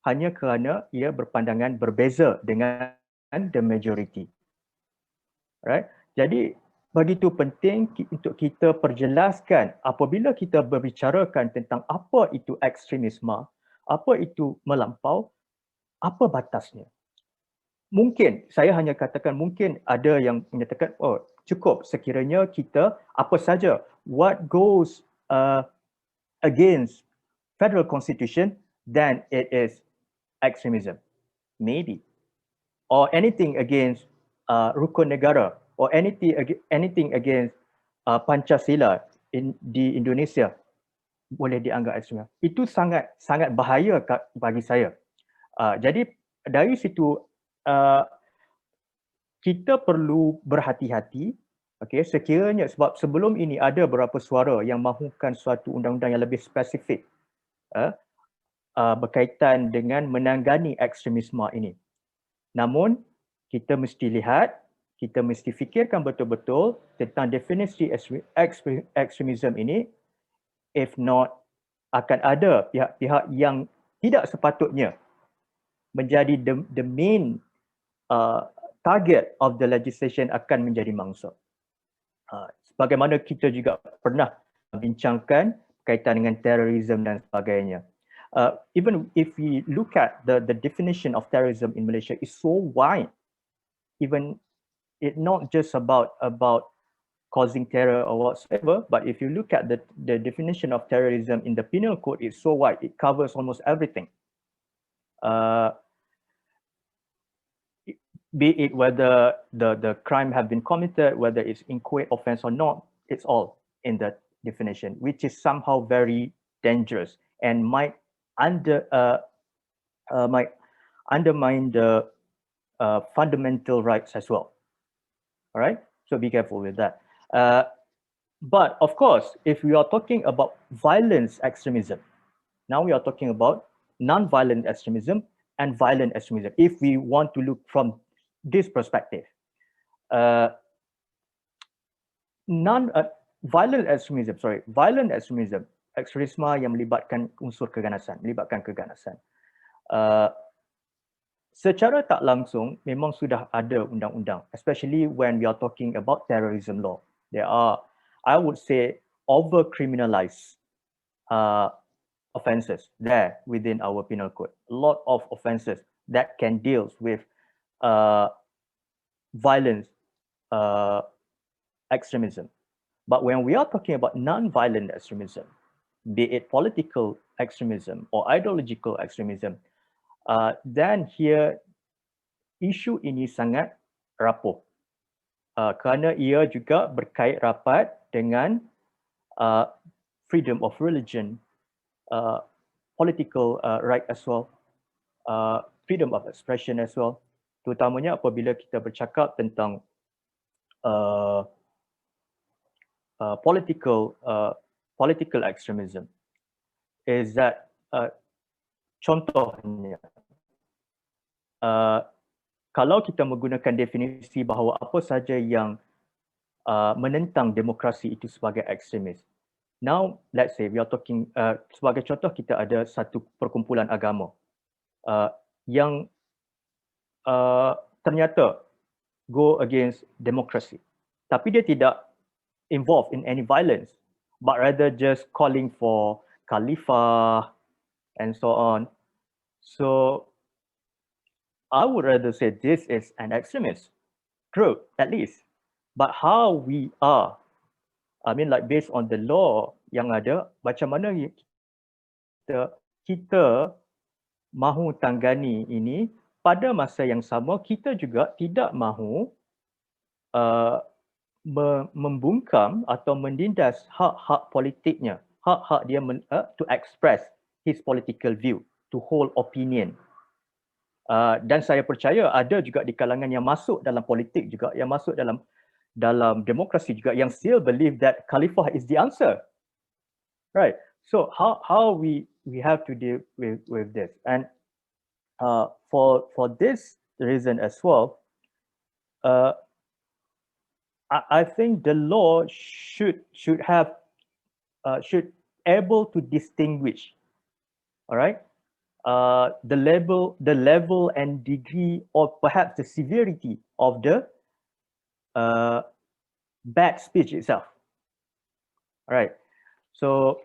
hanya kerana ia berpandangan berbeza dengan the majority? Right? Jadi begitu penting untuk kita perjelaskan apabila kita berbicarakan tentang apa itu ekstremisme, apa itu melampau, apa batasnya. Mungkin, saya hanya katakan mungkin ada yang menyatakan, oh cukup sekiranya kita apa saja, what goes against federal constitution, then it is extremism. Maybe. Or anything against rukun negara, or anything against Pancasila di Indonesia boleh dianggap ekstremisme. Itu sangat bahaya bagi saya. Jadi dari situ kita perlu berhati-hati, okay, sekiranya sebab sebelum ini ada beberapa suara yang mahukan suatu undang-undang yang lebih spesifik berkaitan dengan menangani ekstremisme ini. Namun kita mesti lihat, kita mesti fikirkan betul-betul tentang definisi ekstremisme ini. If not, akan ada pihak-pihak yang tidak sepatutnya menjadi the main target of the legislation akan menjadi mangsa. Sebagaimana kita juga pernah bincangkan kaitan dengan terorisme dan sebagainya. Even if we look at the definition of terrorism in Malaysia is so wide, even it not just about causing terror or whatsoever, but if you look at the definition of terrorism in the penal code, it's so wide, it covers almost everything. Be it whether the crime have been committed, whether it's inchoate offense or not, it's all in the definition, which is somehow very dangerous and might undermine the fundamental rights as well. All right, so be careful with that. But of course, if we are talking about violence extremism, now we are talking about non-violent extremism and violent extremism. If we want to look from this perspective, violent extremism, ekstremisme yang melibatkan unsur keganasan, secara tak langsung memang sudah ada undang-undang, especially when we are talking about terrorism law. There are, I would say, over-criminalized offenses there within our penal code. A lot of offenses that can deal with violence extremism. But when we are talking about non-violent extremism, be it political extremism or ideological extremism, then here isu ini sangat rapuh kerana ia juga berkait rapat dengan freedom of religion, political right as well, freedom of expression as well, terutamanya apabila kita bercakap tentang political extremism, is that contohnya kalau kita menggunakan definisi bahawa apa saja yang menentang demokrasi itu sebagai ekstremis. Now let's say we are talking, sebagai contoh kita ada satu perkumpulan agama yang ternyata go against democracy, tapi dia tidak involved in any violence, but rather just calling for khalifah and so on. So I would rather say this is an extremist group at least. But how we are, I mean like based on the law yang ada, macam mana kita mahu tanggani ini, pada masa yang sama kita juga tidak mahu membungkam atau menindas hak-hak politiknya, hak-hak dia to express his political view, to hold opinion. Dan saya percaya ada juga di kalangan yang masuk dalam politik juga, yang masuk dalam demokrasi juga, yang still believe that khalifah is the answer, right? So how we have to deal with this, and for this reason as well, I think the law should able to distinguish, all right, the level and degree, or perhaps the severity of the bad speech itself. All right, so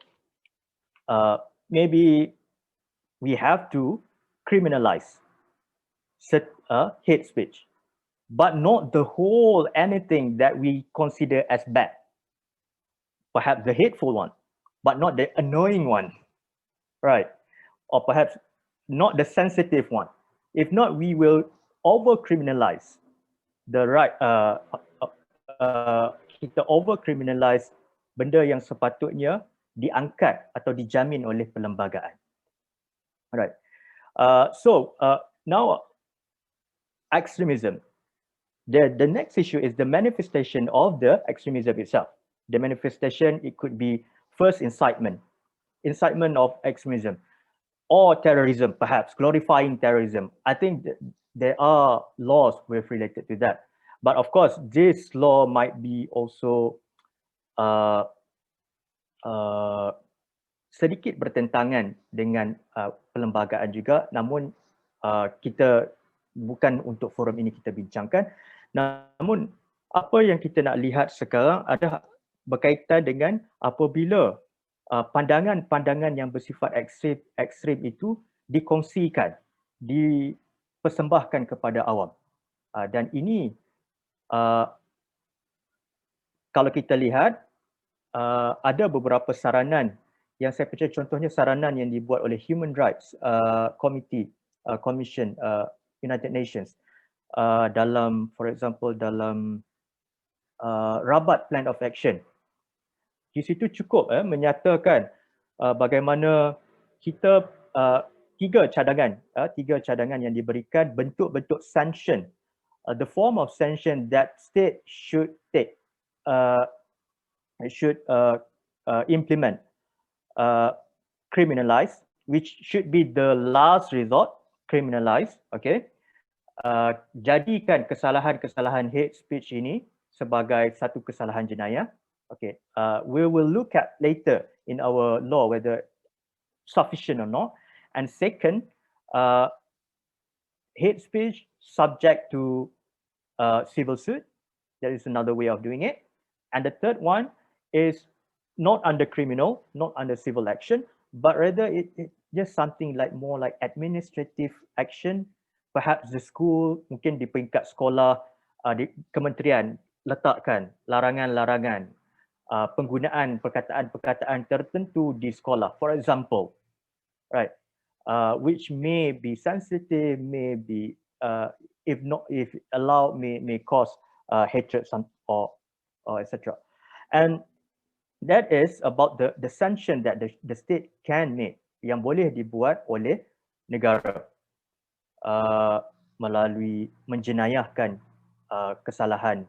maybe we have to criminalize hate speech, but not the whole anything that we consider as bad. Perhaps the hateful one, but not the annoying one, right? Or perhaps not the sensitive one. If not, we will over-criminalize the right. Kita over-criminalize benda yang sepatutnya diangkat atau dijamin oleh perlembagaan. Alright. So now extremism. The next issue is the manifestation of the extremism itself. The manifestation, it could be first incitement of extremism, or terrorism, perhaps glorifying terrorism. I think there are laws with related to that. But of course, this law might be also sedikit bertentangan dengan perlembagaan juga. Namun kita bukan untuk forum ini kita bincangkan. Namun apa yang kita nak lihat sekarang adalah berkaitan dengan apabila pandangan-pandangan yang bersifat ekstrim itu dikongsikan, dipersembahkan kepada awam. Dan ini kalau kita lihat ada beberapa saranan yang saya percaya, contohnya saranan yang dibuat oleh Human Rights Commission United Nations dalam, for example, dalam Rabat Plan of Action. Di situ cukup menyatakan bagaimana kita tiga cadangan yang diberikan bentuk-bentuk sanction, the form of sanction that state should take, implement, criminalize, which should be the last resort, criminalize, okay. Jadikan kesalahan-kesalahan hate speech ini sebagai satu kesalahan jenayah. Okay, we will look at later in our law whether sufficient or not. And second, hate speech subject to civil suit. That is another way of doing it. And the third one is not under criminal, not under civil action, but rather it just something like more like administrative action. Perhaps the school, mungkin di peringkat sekolah, di kementerian letakkan larangan-larangan penggunaan perkataan-perkataan tertentu di sekolah, for example, right, which may be sensitive, may be if allowed may cause hatred or etc. And that is about the sanction that the state can make, yang boleh dibuat oleh negara melalui menjenayahkan kesalahan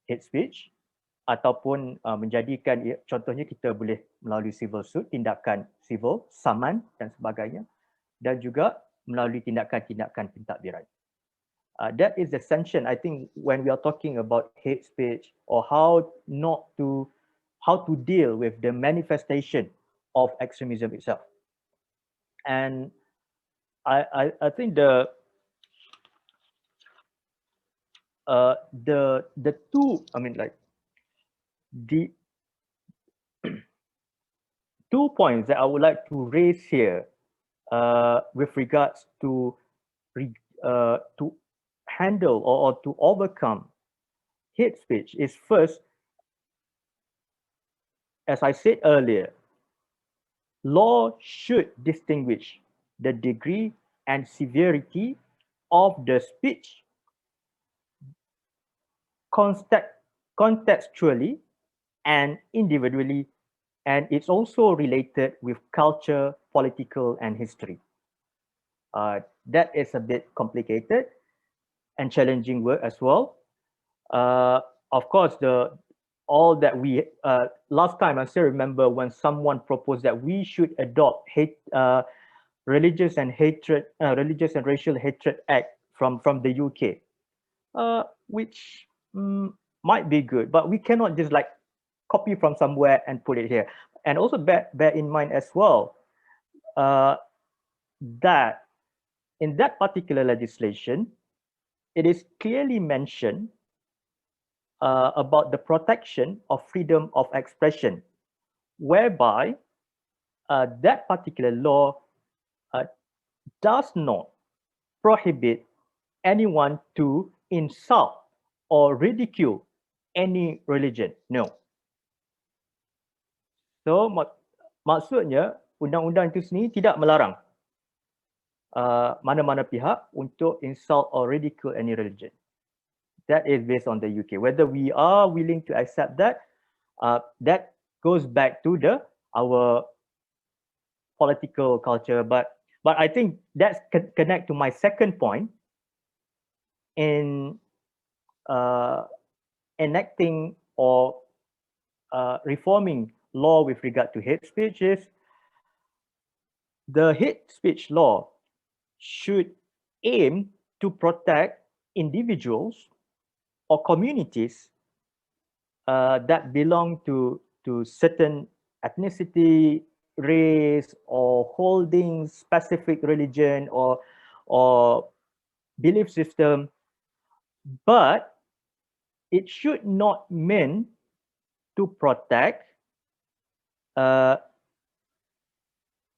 hate speech, ataupun menjadikan, contohnya kita boleh melalui civil suit, tindakan civil, saman dan sebagainya, dan juga melalui tindakan-tindakan pentadbiran. That is the sanction, I think, when we are talking about hate speech or how to deal with the manifestation of extremism itself. And I think the two, I mean, like the 2 points that I would like to raise here with regards to handle or to overcome hate speech is, first, as I said earlier, law should distinguish the degree and severity of the speech contextually and individually, and it's also related with culture, political, and history. That is a bit complicated and challenging work as well. Of course, all that we last time, I still remember when someone proposed that we should adopt religious and racial hatred act from the UK, which might be good, but we cannot just like copy from somewhere and put it here. And also bear in mind as well that in that particular legislation, it is clearly mentioned about the protection of freedom of expression, whereby that particular law does not prohibit anyone to insult or ridicule any religion. No. So maksudnya undang-undang itu sendiri tidak melarang mana-mana pihak untuk insult or ridicule any religion. That is based on the UK. Whether we are willing to accept that, that goes back to our political culture. But I think that's connect to my second point in enacting or reforming law with regard to hate speech is the hate speech law should aim to protect individuals or communities that belong to certain ethnicity, race, or holding specific religion or belief system, but it should not mean to protect the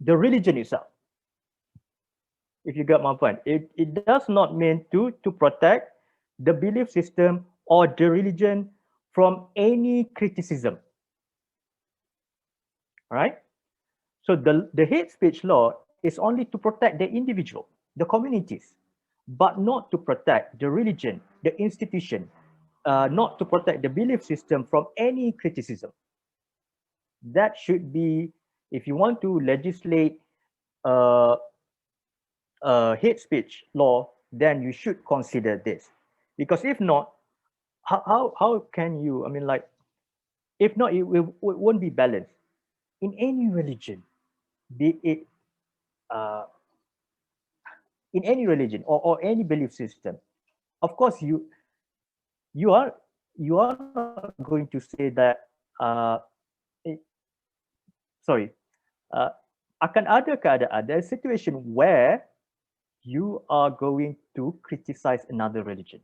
religion itself. If you get my point, it does not mean to protect the belief system or the religion from any criticism. All right. So the hate speech law is only to protect the individual, the communities, but not to protect the religion, the institution, not to protect the belief system from any criticism. That should be, if you want to legislate hate speech law, then you should consider this. Because if not, how can you, I mean, like, if not, it won't be balanced. In any religion, be it in any religion or any belief system, of course you are not going to say that sorry, akan ada keadaan, there is situation where you are going to criticize another religion.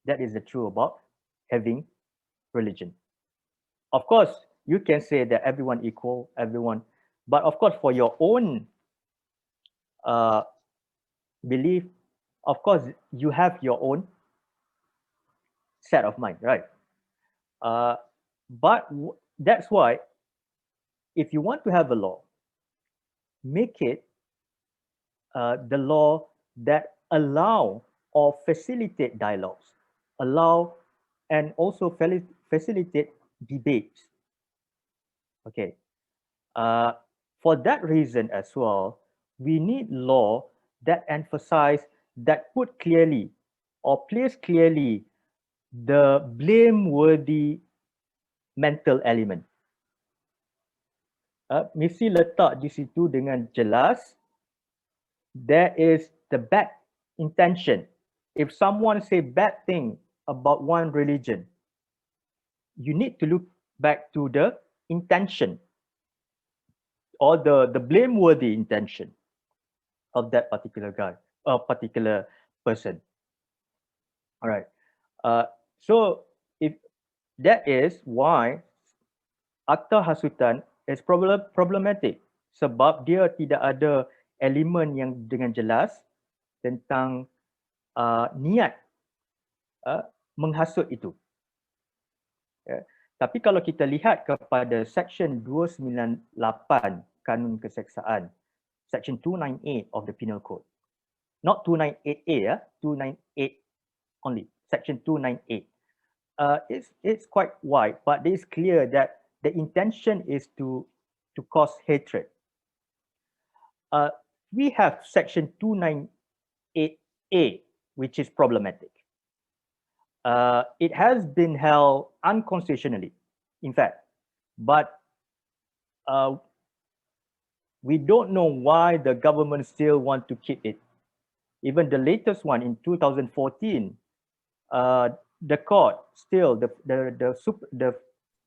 That is the truth about having religion. Of course, you can say that everyone equal, everyone, but of course for your own belief, of course you have your own set of mind, right? But that's why if you want to have a law, make it the law that allow or facilitate dialogues, allow and also facilitate debates. Okay. For that reason as well, we need law that emphasize, that put clearly or place clearly the blameworthy mental element. Mesti letak di situ dengan jelas. There is the bad intention. If someone say bad thing about one religion, you need to look back to the intention or the blameworthy intention of that particular guy or particular person. All right. So if that is why akta hasutan is problematic, sebab dia tidak ada elemen yang dengan jelas tentang niat menghasut itu. Ya. Tapi kalau kita lihat kepada Section 298 Kanun Keseksaan, Section 298 of the Penal Code, not 298A, 298 only, Section 298. It's quite wide, but it is clear that the intention is to cause hatred. We have Section 298A, which is problematic. It has been held unconstitutionally, in fact, but we don't know why the government still want to keep it. Even the latest one in 2014, the court still, the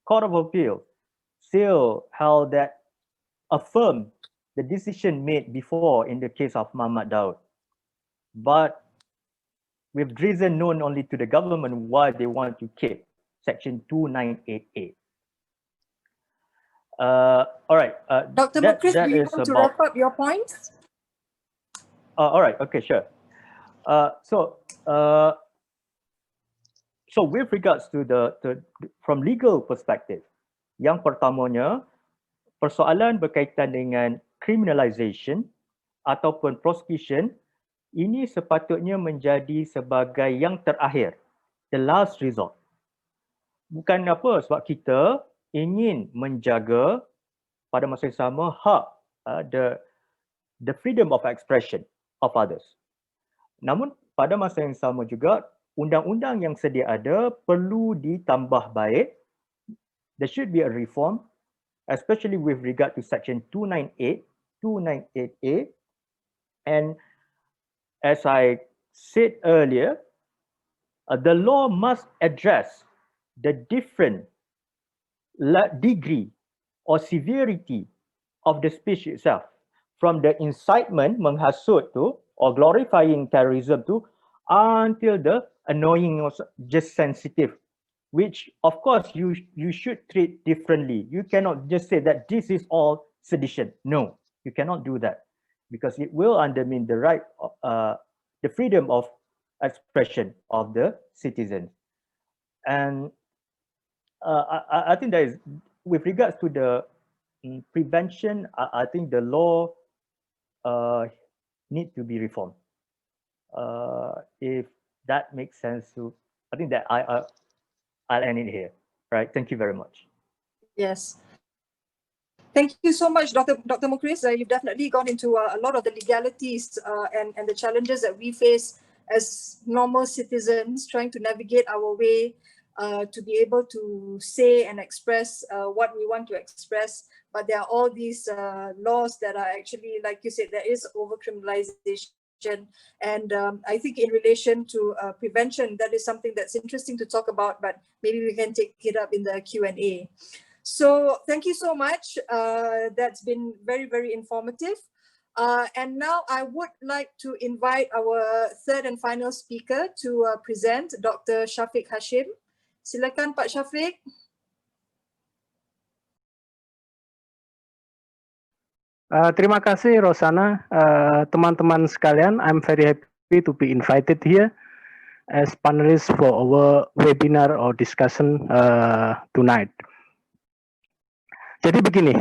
Court of Appeal still held that, affirmed the decision made before in the case of Muhammad Daud. But with reason known only to the government why they want to keep Section 298A. All right. Dr. Mukhriz, do you want to wrap up your points? All right. Okay, sure. So with regards to from legal perspective, yang pertamanya, persoalan berkaitan dengan criminalization ataupun prosecution, ini sepatutnya menjadi sebagai yang terakhir, the last resort. Bukan apa, sebab kita ingin menjaga pada masa yang sama hak the freedom of expression of others. Namun pada masa yang sama juga, undang-undang yang sedia ada perlu ditambah baik. There should be a reform, especially with regard to Section 298, 298A. And as I said earlier, the law must address the different degree or severity of the speech itself. From the incitement, menghasut tu, or glorifying terrorism too, until the annoying or just sensitive, which of course you should treat differently. You cannot just say that this is all sedition. No, you cannot do that, because it will undermine the right, the freedom of expression of the citizens. And I think that is, with regards to the prevention, I think the law need to be reformed. If that makes sense to, I think that I'll end it here. Right. Thank you very much. Yes. Thank you so much, Dr. Mukhriz. You've definitely gone into a lot of the legalities and the challenges that we face as normal citizens trying to navigate our way to be able to say and express what we want to express. But there are all these laws that are actually, like you said, there is over-criminalization. And I think in relation to prevention, that is something that's interesting to talk about, but maybe we can take it up in the Q&A. So thank you so much. That's been very, very informative. And now I would like to invite our third and final speaker to present, Dr. Syafiq Hasyim. Silakan Pak Syafiq. Terima kasih Rozana, teman-teman sekalian. I'm very happy to be invited here as panelist for our webinar or discussion tonight. Jadi begini,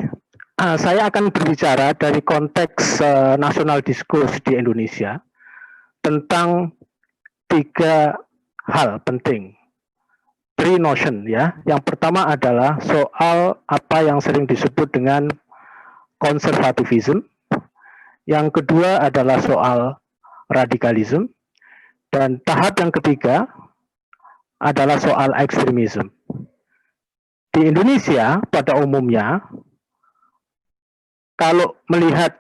saya akan berbicara dari konteks national discourse di Indonesia tentang 3 hal penting, 3 notion ya. Yang pertama adalah soal apa yang sering disebut dengan konservatisme. Yang kedua adalah soal radikalisme, dan tahap yang ketiga adalah soal ekstremisme. Di Indonesia pada umumnya, kalau melihat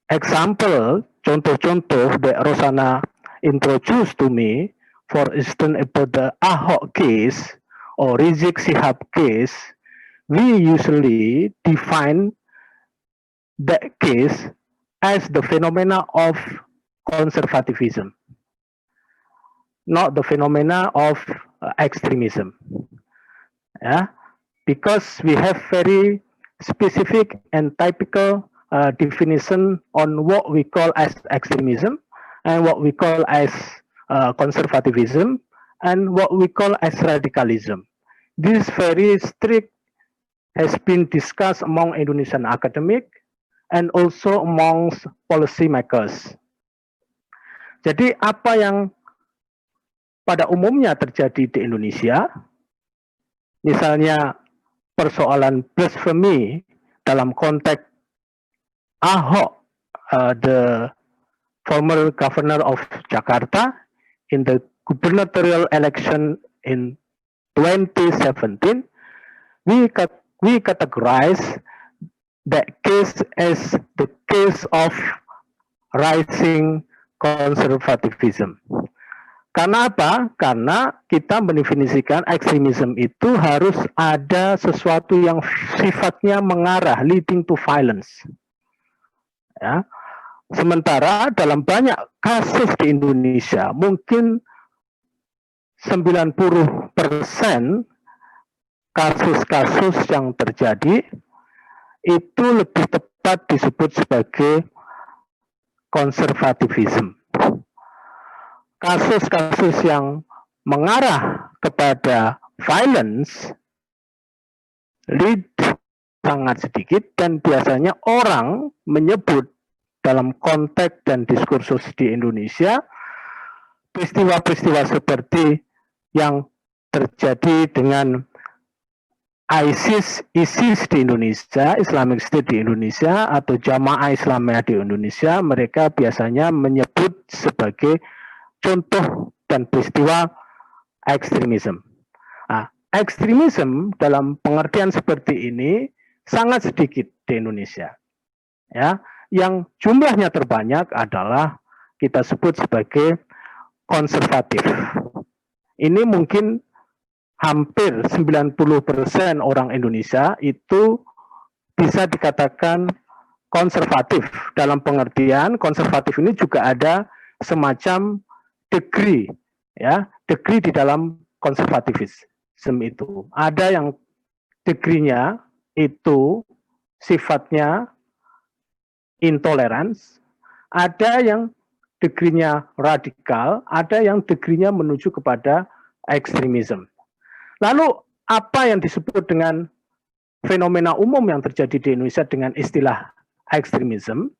example, contoh-contoh that Rozana introduced to me, for instance about the Ahok case or Rizik Syihab case, we usually define that case as the phenomena of conservatism, not the phenomena of extremism. Yeah. Because we have very specific and typical definition on what we call as extremism and what we call as conservatism and what we call as radicalism. This very strict has been discussed among Indonesian academic and also amongst policy makers. Jadi apa yang pada umumnya terjadi di Indonesia, misalnya persoalan blasphemy dalam konteks Ahok, the former governor of Jakarta, in the gubernatorial election in 2017, we categorize that case as the case of rising conservatism. Karena apa? Karena kita mendefinisikan ekstremisme itu harus ada sesuatu yang sifatnya mengarah, leading to violence. Ya. Sementara dalam banyak kasus di Indonesia, mungkin 90% kasus-kasus yang terjadi itu lebih tepat disebut sebagai konservatisme. Kasus-kasus yang mengarah kepada violence lead sangat sedikit, dan biasanya orang menyebut dalam konteks dan diskursus di Indonesia peristiwa-peristiwa seperti yang terjadi dengan ISIS di Indonesia, Islamic State di Indonesia, atau Jamaah Islamiyah di Indonesia, mereka biasanya menyebut sebagai contoh dan peristiwa ekstremisme. Nah, ekstremisme dalam pengertian seperti ini sangat sedikit di Indonesia. Ya, yang jumlahnya terbanyak adalah kita sebut sebagai konservatif. Ini mungkin hampir 90% orang Indonesia itu bisa dikatakan konservatif. Dalam pengertian konservatif ini juga ada semacam degree, ya, degree di dalam konservatifisme itu. Ada yang degree-nya itu sifatnya intolerance, ada yang degree-nya radikal, ada yang degree-nya menuju kepada ekstremisme. Lalu apa yang disebut dengan fenomena umum yang terjadi di Indonesia dengan istilah ekstremisme,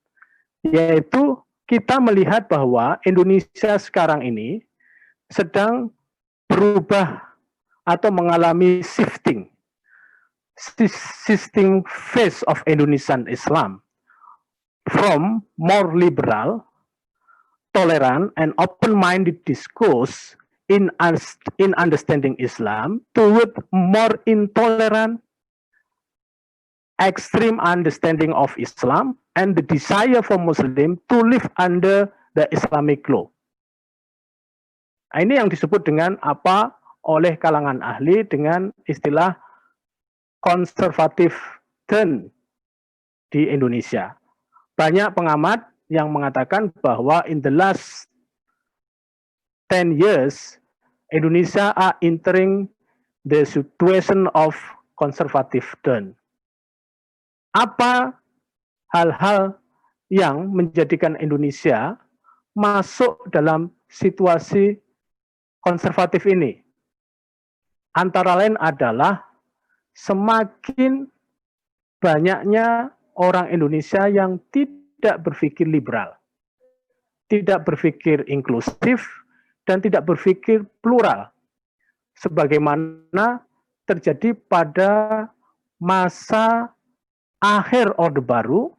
yaitu kita melihat bahwa Indonesia sekarang ini sedang berubah atau mengalami shifting phase of Indonesian Islam from more liberal, tolerant, and open-minded discourse in understanding Islam toward more intolerant, extreme understanding of Islam, and the desire for Muslim to live under the Islamic law. Nah, ini yang disebut dengan apa oleh kalangan ahli dengan istilah konservatif turn di Indonesia. Banyak pengamat yang mengatakan bahwa in the last 10 years, Indonesia are entering the situation of conservative turn. Apa hal-hal yang menjadikan Indonesia masuk dalam situasi konservatif ini? Antara lain adalah semakin banyaknya orang Indonesia yang tidak berpikir liberal, tidak berpikir inklusif, dan tidak berpikir plural, sebagaimana terjadi pada masa akhir Orde Baru,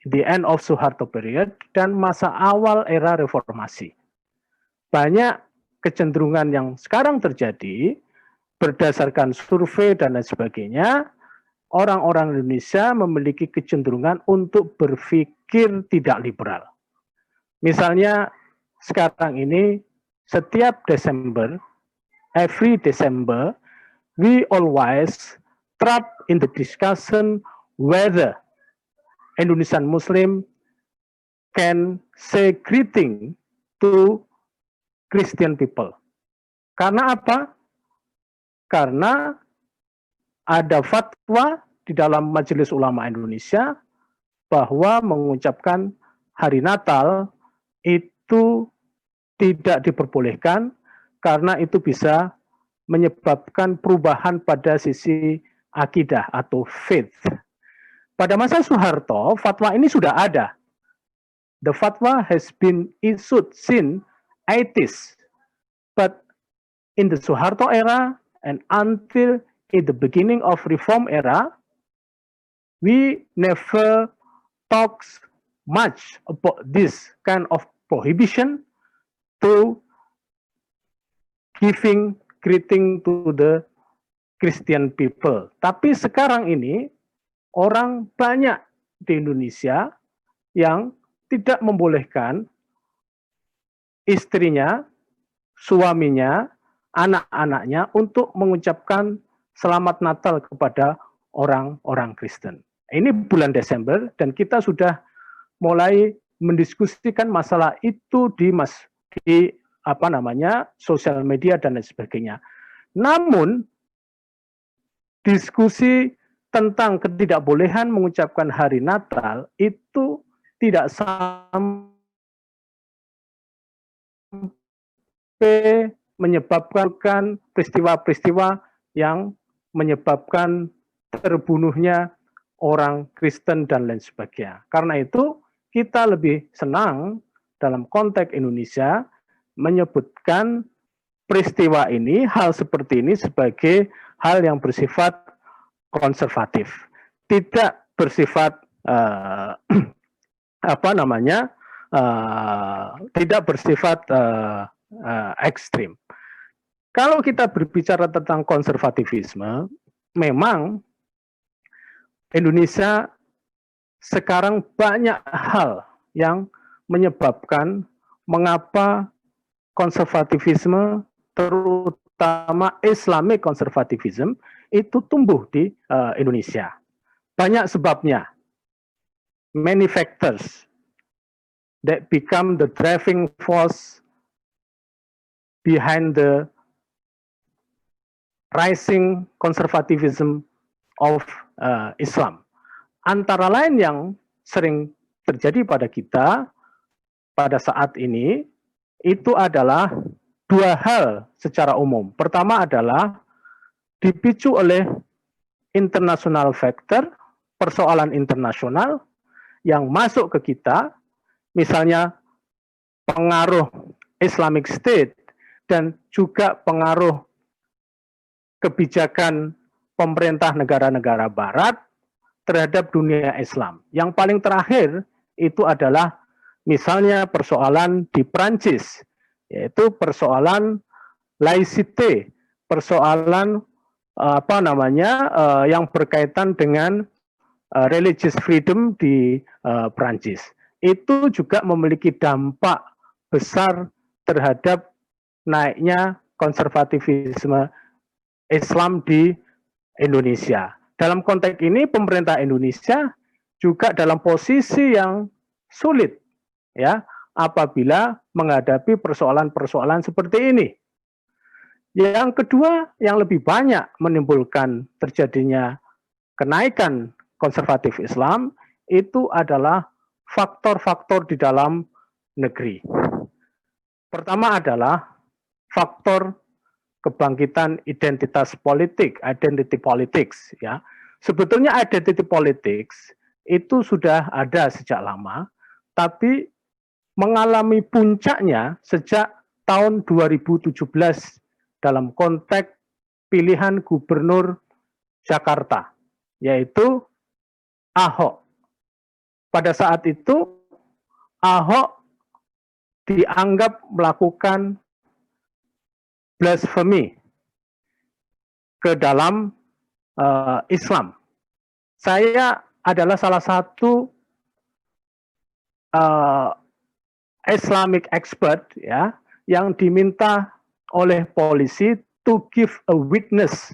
the end of Soeharto period, dan masa awal era reformasi. Banyak kecenderungan yang sekarang terjadi, berdasarkan survei dan lain sebagainya, orang-orang Indonesia memiliki kecenderungan untuk berpikir tidak liberal. Misalnya sekarang ini, setiap Desember, every December, we always trapped in the discussion whether Indonesian Muslim can say greeting to Christian people. Karena apa? Karena ada fatwa di dalam Majelis Ulama Indonesia bahwa mengucapkan hari Natal itu tidak diperbolehkan karena itu bisa menyebabkan perubahan pada sisi akidah atau faith. Pada masa Soeharto, fatwa ini sudah ada. The fatwa has been issued since 80s. But in the Soeharto era and until in the beginning of reform era, we never talks much about this kind of prohibition to giving greeting to the Christian people. Tapi sekarang ini orang banyak di Indonesia yang tidak membolehkan istrinya, suaminya, anak-anaknya untuk mengucapkan Selamat Natal kepada orang-orang Kristen. Ini bulan Desember dan kita sudah mulai mendiskusikan masalah itu di sosial media dan lain sebagainya. Namun diskusi tentang ketidakbolehan mengucapkan hari Natal itu tidak sampai menyebabkan peristiwa-peristiwa yang menyebabkan terbunuhnya orang Kristen dan lain sebagainya. Karena itu kita lebih senang dalam konteks Indonesia menyebutkan peristiwa ini, hal seperti ini sebagai hal yang bersifat konservatif, tidak bersifat tidak bersifat ekstrim. Kalau kita berbicara tentang konservatifisme, memang Indonesia sekarang banyak hal yang menyebabkan mengapa konservatifisme, terutama Islamic konservatifisme, itu tumbuh di Indonesia. Banyak sebabnya. many factors that become the driving force behind the rising conservatism of Islam. Antara lain yang sering terjadi pada kita pada saat ini, itu adalah dua hal secara umum. Pertama adalah dipicu oleh international factor, persoalan internasional yang masuk ke kita, misalnya pengaruh Islamic State dan juga pengaruh kebijakan pemerintah negara-negara barat terhadap dunia Islam. Yang paling terakhir itu adalah misalnya persoalan di Prancis, yaitu persoalan laicite, persoalan yang berkaitan dengan religious freedom di Prancis. Itu juga memiliki dampak besar terhadap naiknya konservatisme Islam di Indonesia. Dalam konteks ini pemerintah Indonesia juga dalam posisi yang sulit ya apabila menghadapi persoalan-persoalan seperti ini. Yang kedua yang lebih banyak menimbulkan terjadinya kenaikan konservatif Islam itu adalah faktor-faktor di dalam negeri. Pertama adalah faktor kebangkitan identitas politik, identity politics ya. Sebetulnya identity politics itu sudah ada sejak lama, tapi mengalami puncaknya sejak tahun 2017 dalam konteks pilihan gubernur Jakarta, yaitu Ahok. Pada saat itu Ahok dianggap melakukan blasphemy ke dalam Islam. Saya adalah salah satu Islamic expert ya yang diminta oleh polisi to give a witness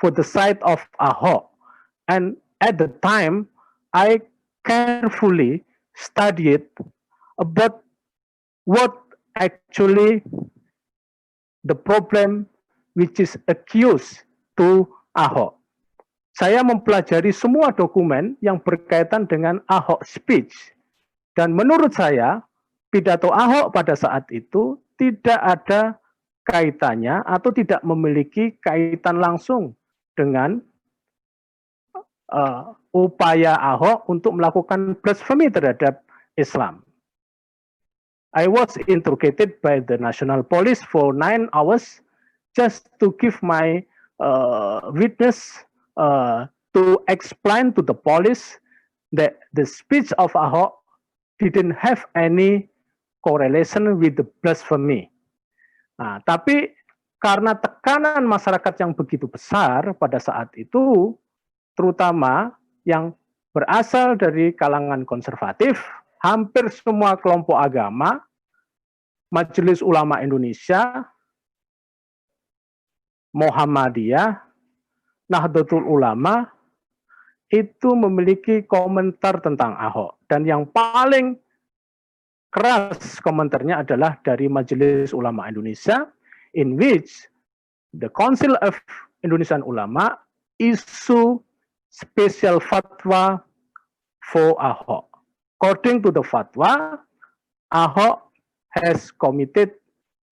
for the side of Ahok. And at the time I carefully studied about what actually the problem which is accused to Ahok. Saya mempelajari semua dokumen yang berkaitan dengan Ahok speech. Dan menurut saya, pidato Ahok pada saat itu tidak ada kaitannya atau tidak memiliki kaitan langsung dengan upaya Ahok untuk melakukan blasphemy terhadap Islam. I was interrogated by the National Police for 9 hours just to give my witness to explain to the police that the speech of Ahok didn't have any correlation with the blasphemy. Nah, tapi karena tekanan masyarakat yang begitu besar pada saat itu, terutama yang berasal dari kalangan konservatif, hampir semua kelompok agama, Majelis Ulama Indonesia, Muhammadiyah, Nahdlatul Ulama, itu memiliki komentar tentang Ahok. Dan yang paling keras komentarnya adalah dari Majelis Ulama Indonesia, in which the Council of Indonesian Ulama issue special fatwa for Ahok. According to the fatwa, Ahok has committed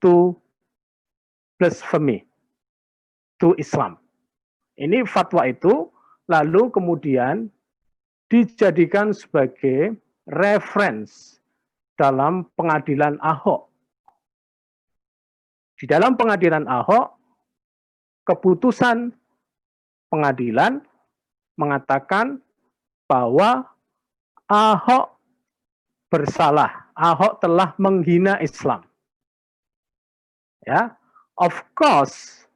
to blasphemy to Islam. Ini fatwa itu lalu kemudian dijadikan sebagai reference dalam pengadilan Ahok. Di dalam pengadilan Ahok, keputusan pengadilan mengatakan bahwa Ahok bersalah. Ahok telah menghina Islam. Ya, of course,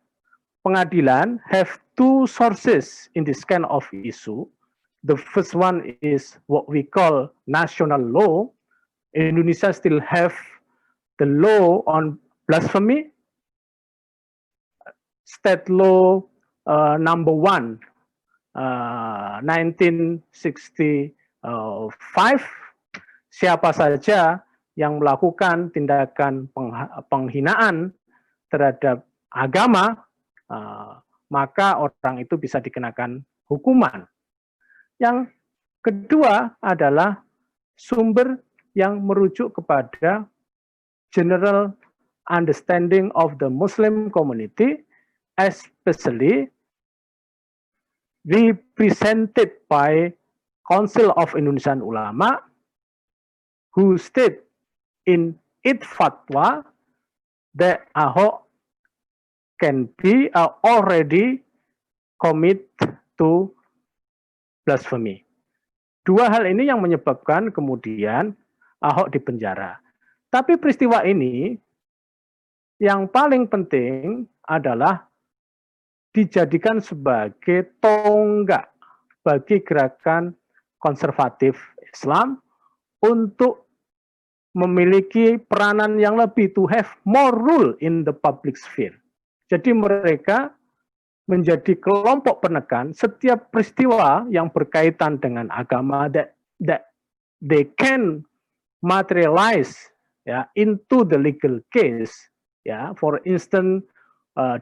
pengadilan have two sources in this kind of issue. The first one is what we call national law. Indonesia still have the law on blasphemy. State law number 1, 1964, 5, siapa saja yang melakukan tindakan penghinaan terhadap agama, maka orang itu bisa dikenakan hukuman. Yang kedua adalah sumber yang merujuk kepada general understanding of the Muslim community, especially represented by Council of Indonesian Ulama, who state in its fatwa that Ahok can be already commit to blasphemy. Dua hal ini yang menyebabkan kemudian Ahok dipenjara. Tapi peristiwa ini yang paling penting adalah dijadikan sebagai tonggak bagi gerakan konservatif Islam untuk memiliki peranan yang lebih, to have more rule in the public sphere. Jadi mereka menjadi kelompok penekan setiap peristiwa yang berkaitan dengan agama that they can materialize into the legal case, for instance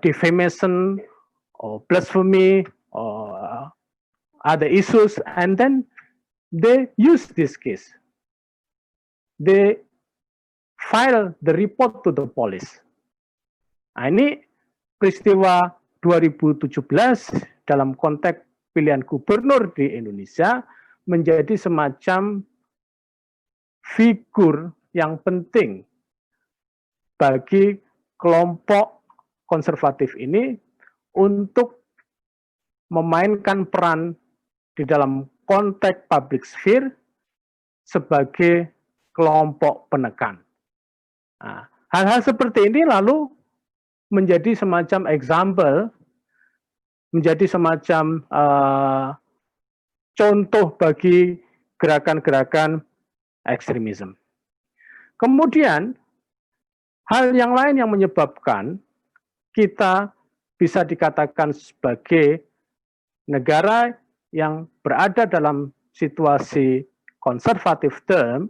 defamation or blasphemy or other issues, and then they use this case. They file the report to the police. Nah, ini peristiwa 2017 dalam konteks pilihan gubernur di Indonesia menjadi semacam figur yang penting bagi kelompok konservatif ini untuk memainkan peran di dalam konteks public sphere sebagai kelompok penekan. Nah, hal-hal seperti ini lalu menjadi semacam example, menjadi semacam contoh bagi gerakan-gerakan ekstremisme. Kemudian, hal yang lain yang menyebabkan kita bisa dikatakan sebagai negara yang berada dalam situasi konservatif term,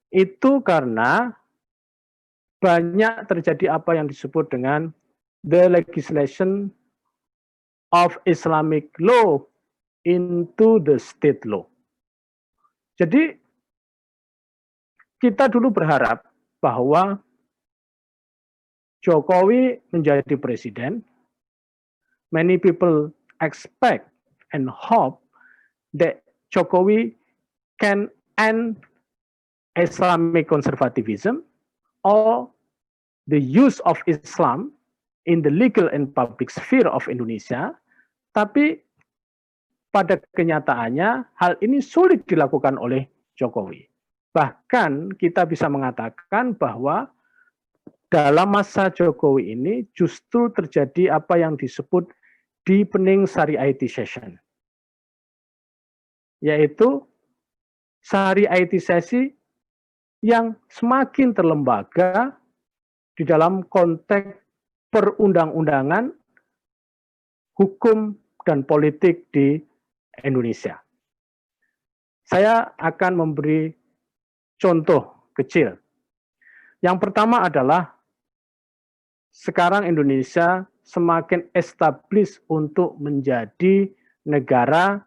itu karena banyak terjadi apa yang disebut dengan the legislation of Islamic law into the state law. Jadi kita dulu berharap bahwa Jokowi menjadi presiden. Many people expect and hope that Jokowi can end Islamic conservatism or the use of Islam in the legal and public sphere of Indonesia, tapi pada kenyataannya hal ini sulit dilakukan oleh Jokowi. Bahkan kita bisa mengatakan bahwa dalam masa Jokowi ini justru terjadi apa yang disebut deepening Syariatisation, yaitu Syariatisasi yang semakin terlembaga di dalam konteks perundang-undangan, hukum, dan politik di Indonesia. Saya akan memberi contoh kecil. Yang pertama adalah sekarang Indonesia semakin established untuk menjadi negara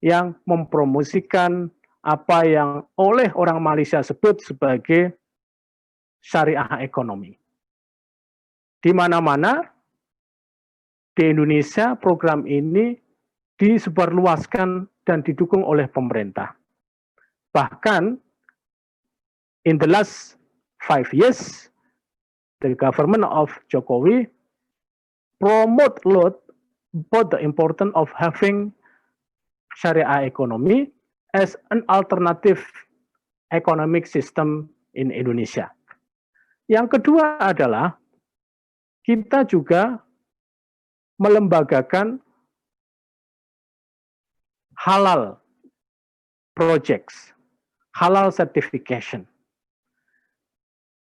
yang mempromosikan apa yang oleh orang Malaysia sebut sebagai syariah ekonomi. Di mana-mana di Indonesia program ini disebarluaskan dan didukung oleh pemerintah. Bahkan in the last 5 years, the government of Jokowi promote a lot both the importance of having syariah economy as an alternative economic system in Indonesia. Yang kedua adalah kita juga melembagakan halal projects, halal certification.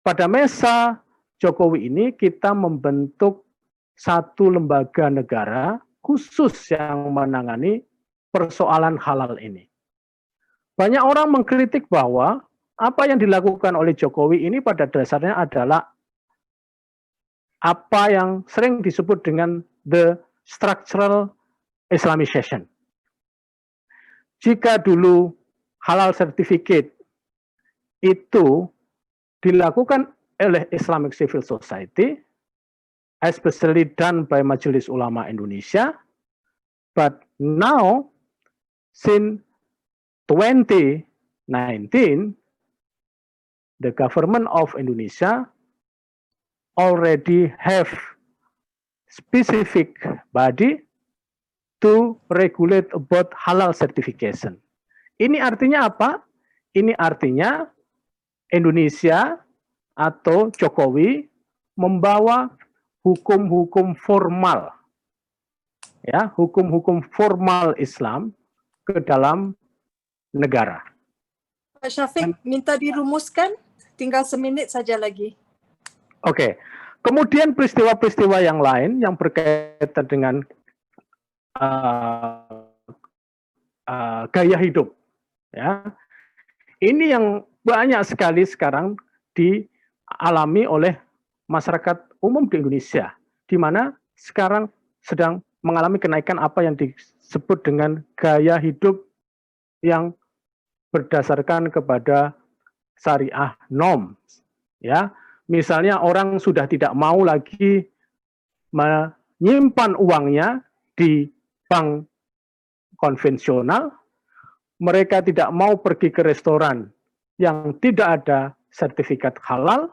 Pada masa Jokowi ini kita membentuk satu lembaga negara khusus yang menangani persoalan halal ini. Banyak orang mengkritik bahwa apa yang dilakukan oleh Jokowi ini pada dasarnya adalah apa yang sering disebut dengan the structural Islamization. Jika dulu halal certificate itu dilakukan oleh Islamic Civil Society, especially done by Majelis Ulama Indonesia, but now since 2019, the government of Indonesia already have specific body to regulate about halal certification. Ini artinya apa? Ini artinya Indonesia atau Jokowi membawa hukum-hukum formal, ya, hukum-hukum formal Islam ke dalam negara. Pak Syafiq, minta dirumuskan, tinggal seminit saja lagi. Oke, kemudian peristiwa-peristiwa yang lain yang berkaitan dengan gaya hidup, ya, ini yang banyak sekali sekarang dialami oleh masyarakat umum di Indonesia, di mana sekarang sedang mengalami kenaikan apa yang disebut dengan gaya hidup yang berdasarkan kepada syariah norm, ya. Misalnya orang sudah tidak mau lagi menyimpan uangnya di bank konvensional, mereka tidak mau pergi ke restoran yang tidak ada sertifikat halal,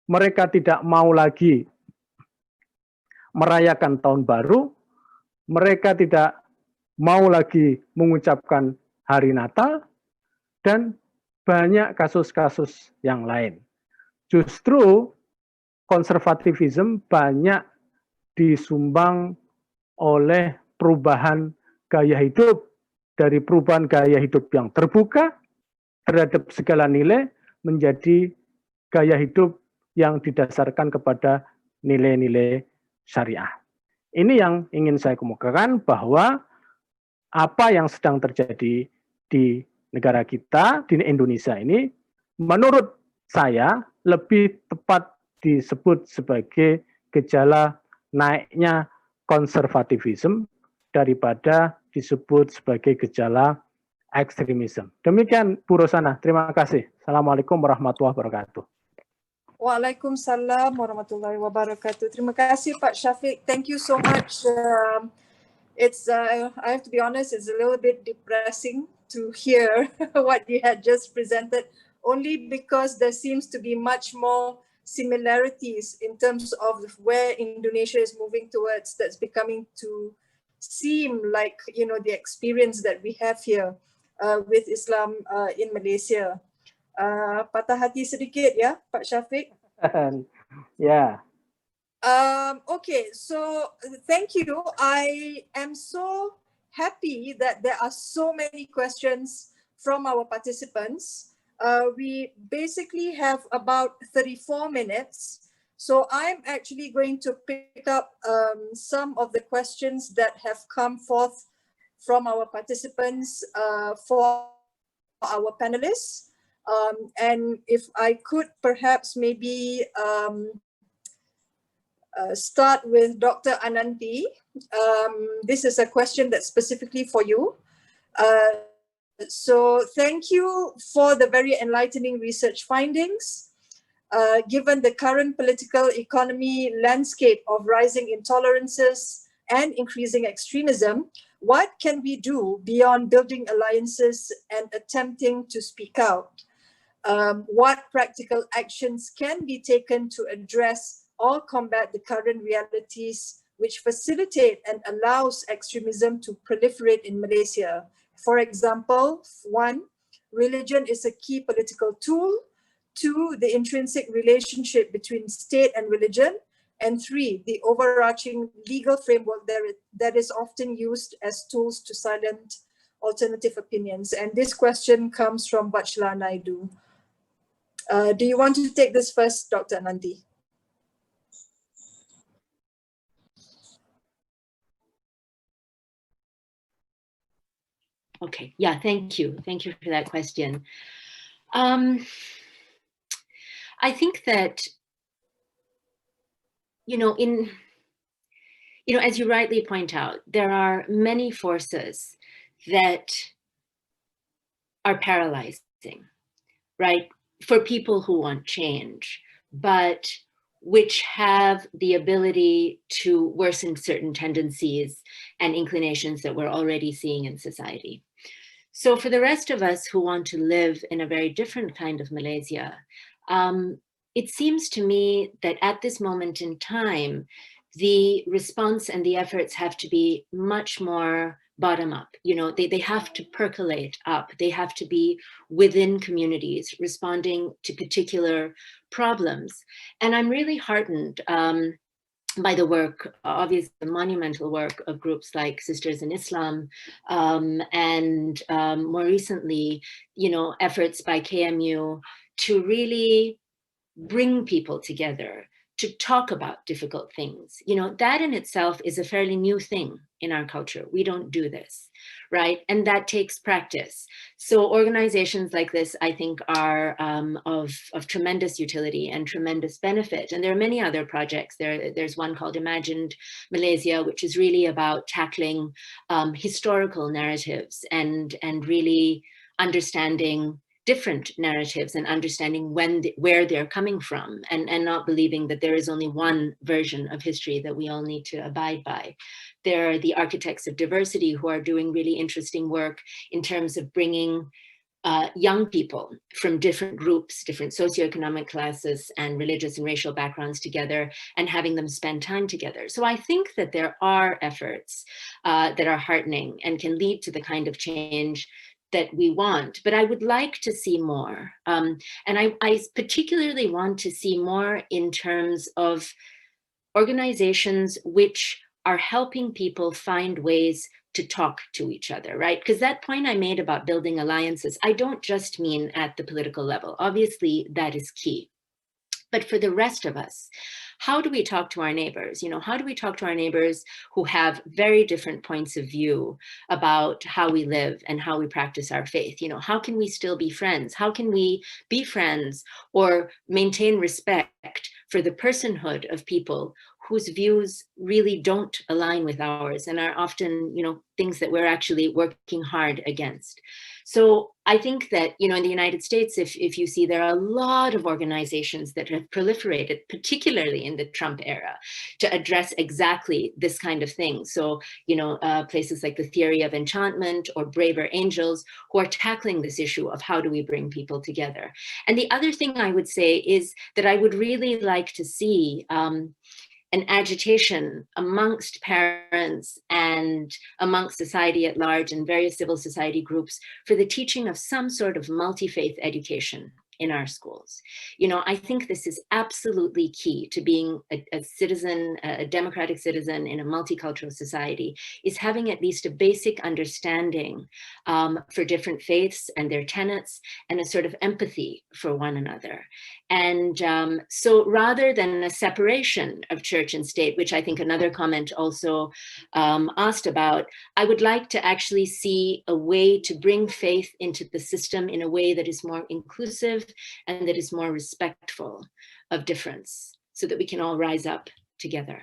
mereka tidak mau lagi merayakan tahun baru, mereka tidak mau lagi mengucapkan hari Natal, dan banyak kasus-kasus yang lain. Justru konservatifisme banyak disumbang oleh perubahan gaya hidup, dari perubahan gaya hidup yang terbuka terhadap segala nilai menjadi gaya hidup yang didasarkan kepada nilai-nilai syariah. Ini yang ingin saya kemukakan, bahwa apa yang sedang terjadi di negara kita, di Indonesia ini, menurut saya lebih tepat disebut sebagai gejala naiknya konservatifisme daripada disebut sebagai gejala ekstremisme. Demikian Bu Rozana, terima kasih. Assalamualaikum warahmatullahi wabarakatuh. Waalaikumsalam warahmatullahi wabarakatuh. Terima kasih Pak Syafiq. Thank you so much. I have to be honest, it's a little bit depressing to hear what you had just presented, only because there seems to be much more similarities in terms of where Indonesia is moving towards, that's becoming to seem like, you know, the experience that we have here with Islam in Malaysia. Patah hati sedikit ya, Pak Syafiq. Yeah. Okay, so thank you. I am so happy that there are so many questions from our participants. We basically have about 34 minutes. So I'm actually going to pick up some of the questions that have come forth from our participants for our panelists. And if I could perhaps maybe start with Dr. Ananthi. This is a question that's specifically for you. So thank you for the very enlightening research findings. Given the current political economy landscape of rising intolerances and increasing extremism, what can we do beyond building alliances and attempting to speak out? What practical actions can be taken to address or combat the current realities which facilitate and allows extremism to proliferate in Malaysia? For example, 1, religion is a key political tool. 2, the intrinsic relationship between state and religion. And 3, the overarching legal framework that is often used as tools to silence alternative opinions. And this question comes from Bachla Naidu. Do you want to take this first, Dr. Ananthi? Okay, yeah, thank you. Thank you for that question. I think that, as you rightly point out, there are many forces that are paralyzing, right, for people who want change, but which have the ability to worsen certain tendencies and inclinations that we're already seeing in society. So for the rest of us who want to live in a very different kind of Malaysia, it seems to me that at this moment in time, the response and the efforts have to be much more bottom up. They have to percolate up. They have to be within communities, responding to particular problems. And I'm really heartened by the work, obviously the monumental work of groups like Sisters in Islam, and more recently, efforts by KMU to really bring people together to talk about difficult things. That in itself is a fairly new thing in our culture. We don't do this, right? And that takes practice. So organizations like this, I think, are of tremendous utility and tremendous benefit. And there are many other projects. There's one called Imagined Malaysia, which is really about tackling historical narratives and really understanding different narratives and understanding where they're coming from, and not believing that there is only one version of history that we all need to abide by. There are the architects of diversity who are doing really interesting work in terms of bringing young people from different groups, different socioeconomic classes and religious and racial backgrounds together and having them spend time together. So I think that there are efforts that are heartening and can lead to the kind of change that we want, but I would like to see more. And I particularly want to see more in terms of organizations which are helping people find ways to talk to each other, right? Because that point I made about building alliances, I don't just mean at the political level. Obviously, that is key. But for the rest of us, how do we talk to our neighbors? How do we talk to our neighbors who have very different points of view about how we live and how we practice our faith? How can we still be friends? How can we be friends or maintain respect for the personhood of people whose views really don't align with ours and are often, things that we're actually working hard against? So I think that, in the United States, if you see, there are a lot of organizations that have proliferated, particularly in the Trump era, to address exactly this kind of thing. So, places like the Theory of Enchantment or Braver Angels, who are tackling this issue of how do we bring people together. And the other thing I would say is that I would really like to see an agitation amongst parents and amongst society at large and various civil society groups for the teaching of some sort of multi-faith education in our schools. I think this is absolutely key to being a citizen, a democratic citizen in a multicultural society, is having at least a basic understanding for different faiths and their tenets and a sort of empathy for one another. And so rather than a separation of church and state, which I think another comment also asked about, I would like to actually see a way to bring faith into the system in a way that is more inclusive and that is more respectful of difference, so that we can all rise up together.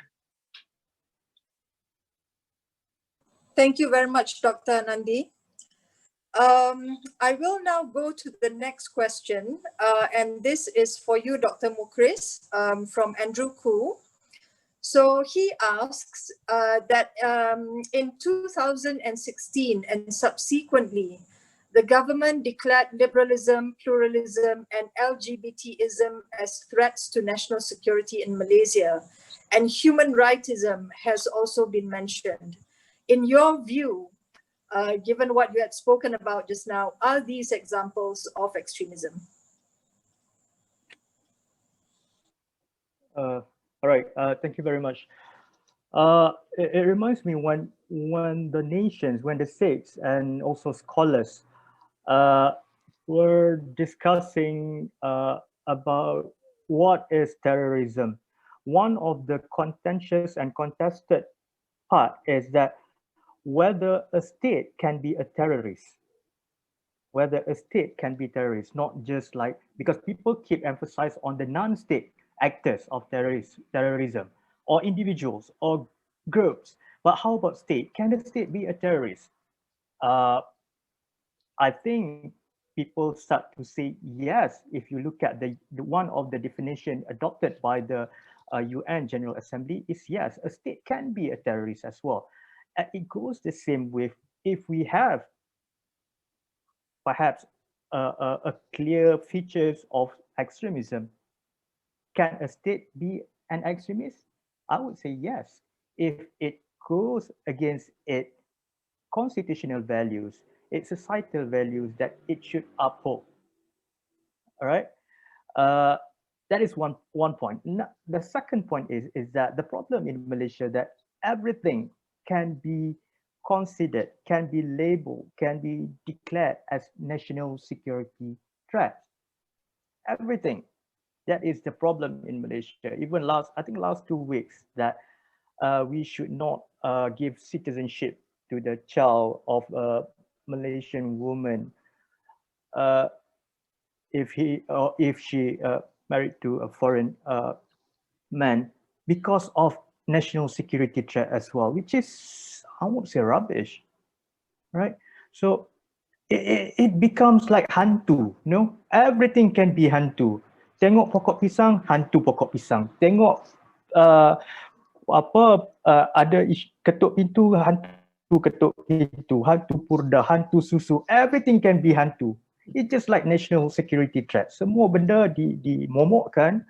Thank you very much, Dr. Ananthi. I will now go to the next question, and this is for you, Dr. Mukhriz, from Andrew Koo. So he asks that in 2016 and subsequently, the government declared liberalism, pluralism, and LGBTism as threats to national security in Malaysia, and human rightism has also been mentioned. In your view, given what you had spoken about just now, are these examples of extremism? All right, thank you very much. It reminds me when the nations, when the states and also scholars were discussing about what is terrorism. One of the contentious and contested part is that whether a state can be a terrorist. Whether a state can be terrorist, not just like, because people keep emphasize on the non-state actors of terrorism, or individuals or groups. But how about state? Can the state be a terrorist? I think people start to say yes if you look at the one of the definition adopted by the UN General Assembly is yes, a state can be a terrorist as well. And it goes the same with if we have perhaps a clear features of extremism. Can a state be an extremist? I would say yes. If it goes against its constitutional values, its societal values that it should uphold. All right. That is one point. The second point is that the problem in Malaysia that everything can be considered, can be labeled, can be declared as national security threats. Everything. That is the problem in Malaysia. Even last 2 weeks that we should not give citizenship to the child of a Malaysian woman if he or if she married to a foreign man because of national security threat as well, which is, I won't say rubbish, right? So it becomes like hantu, you know? Everything can be hantu. Tengok pokok pisang, hantu pokok pisang. Tengok ada ketuk pintu, hantu ketuk pintu, hantu purda, hantu susu. Everything can be hantu. It's just like national security threat. Semua benda dimomokkan,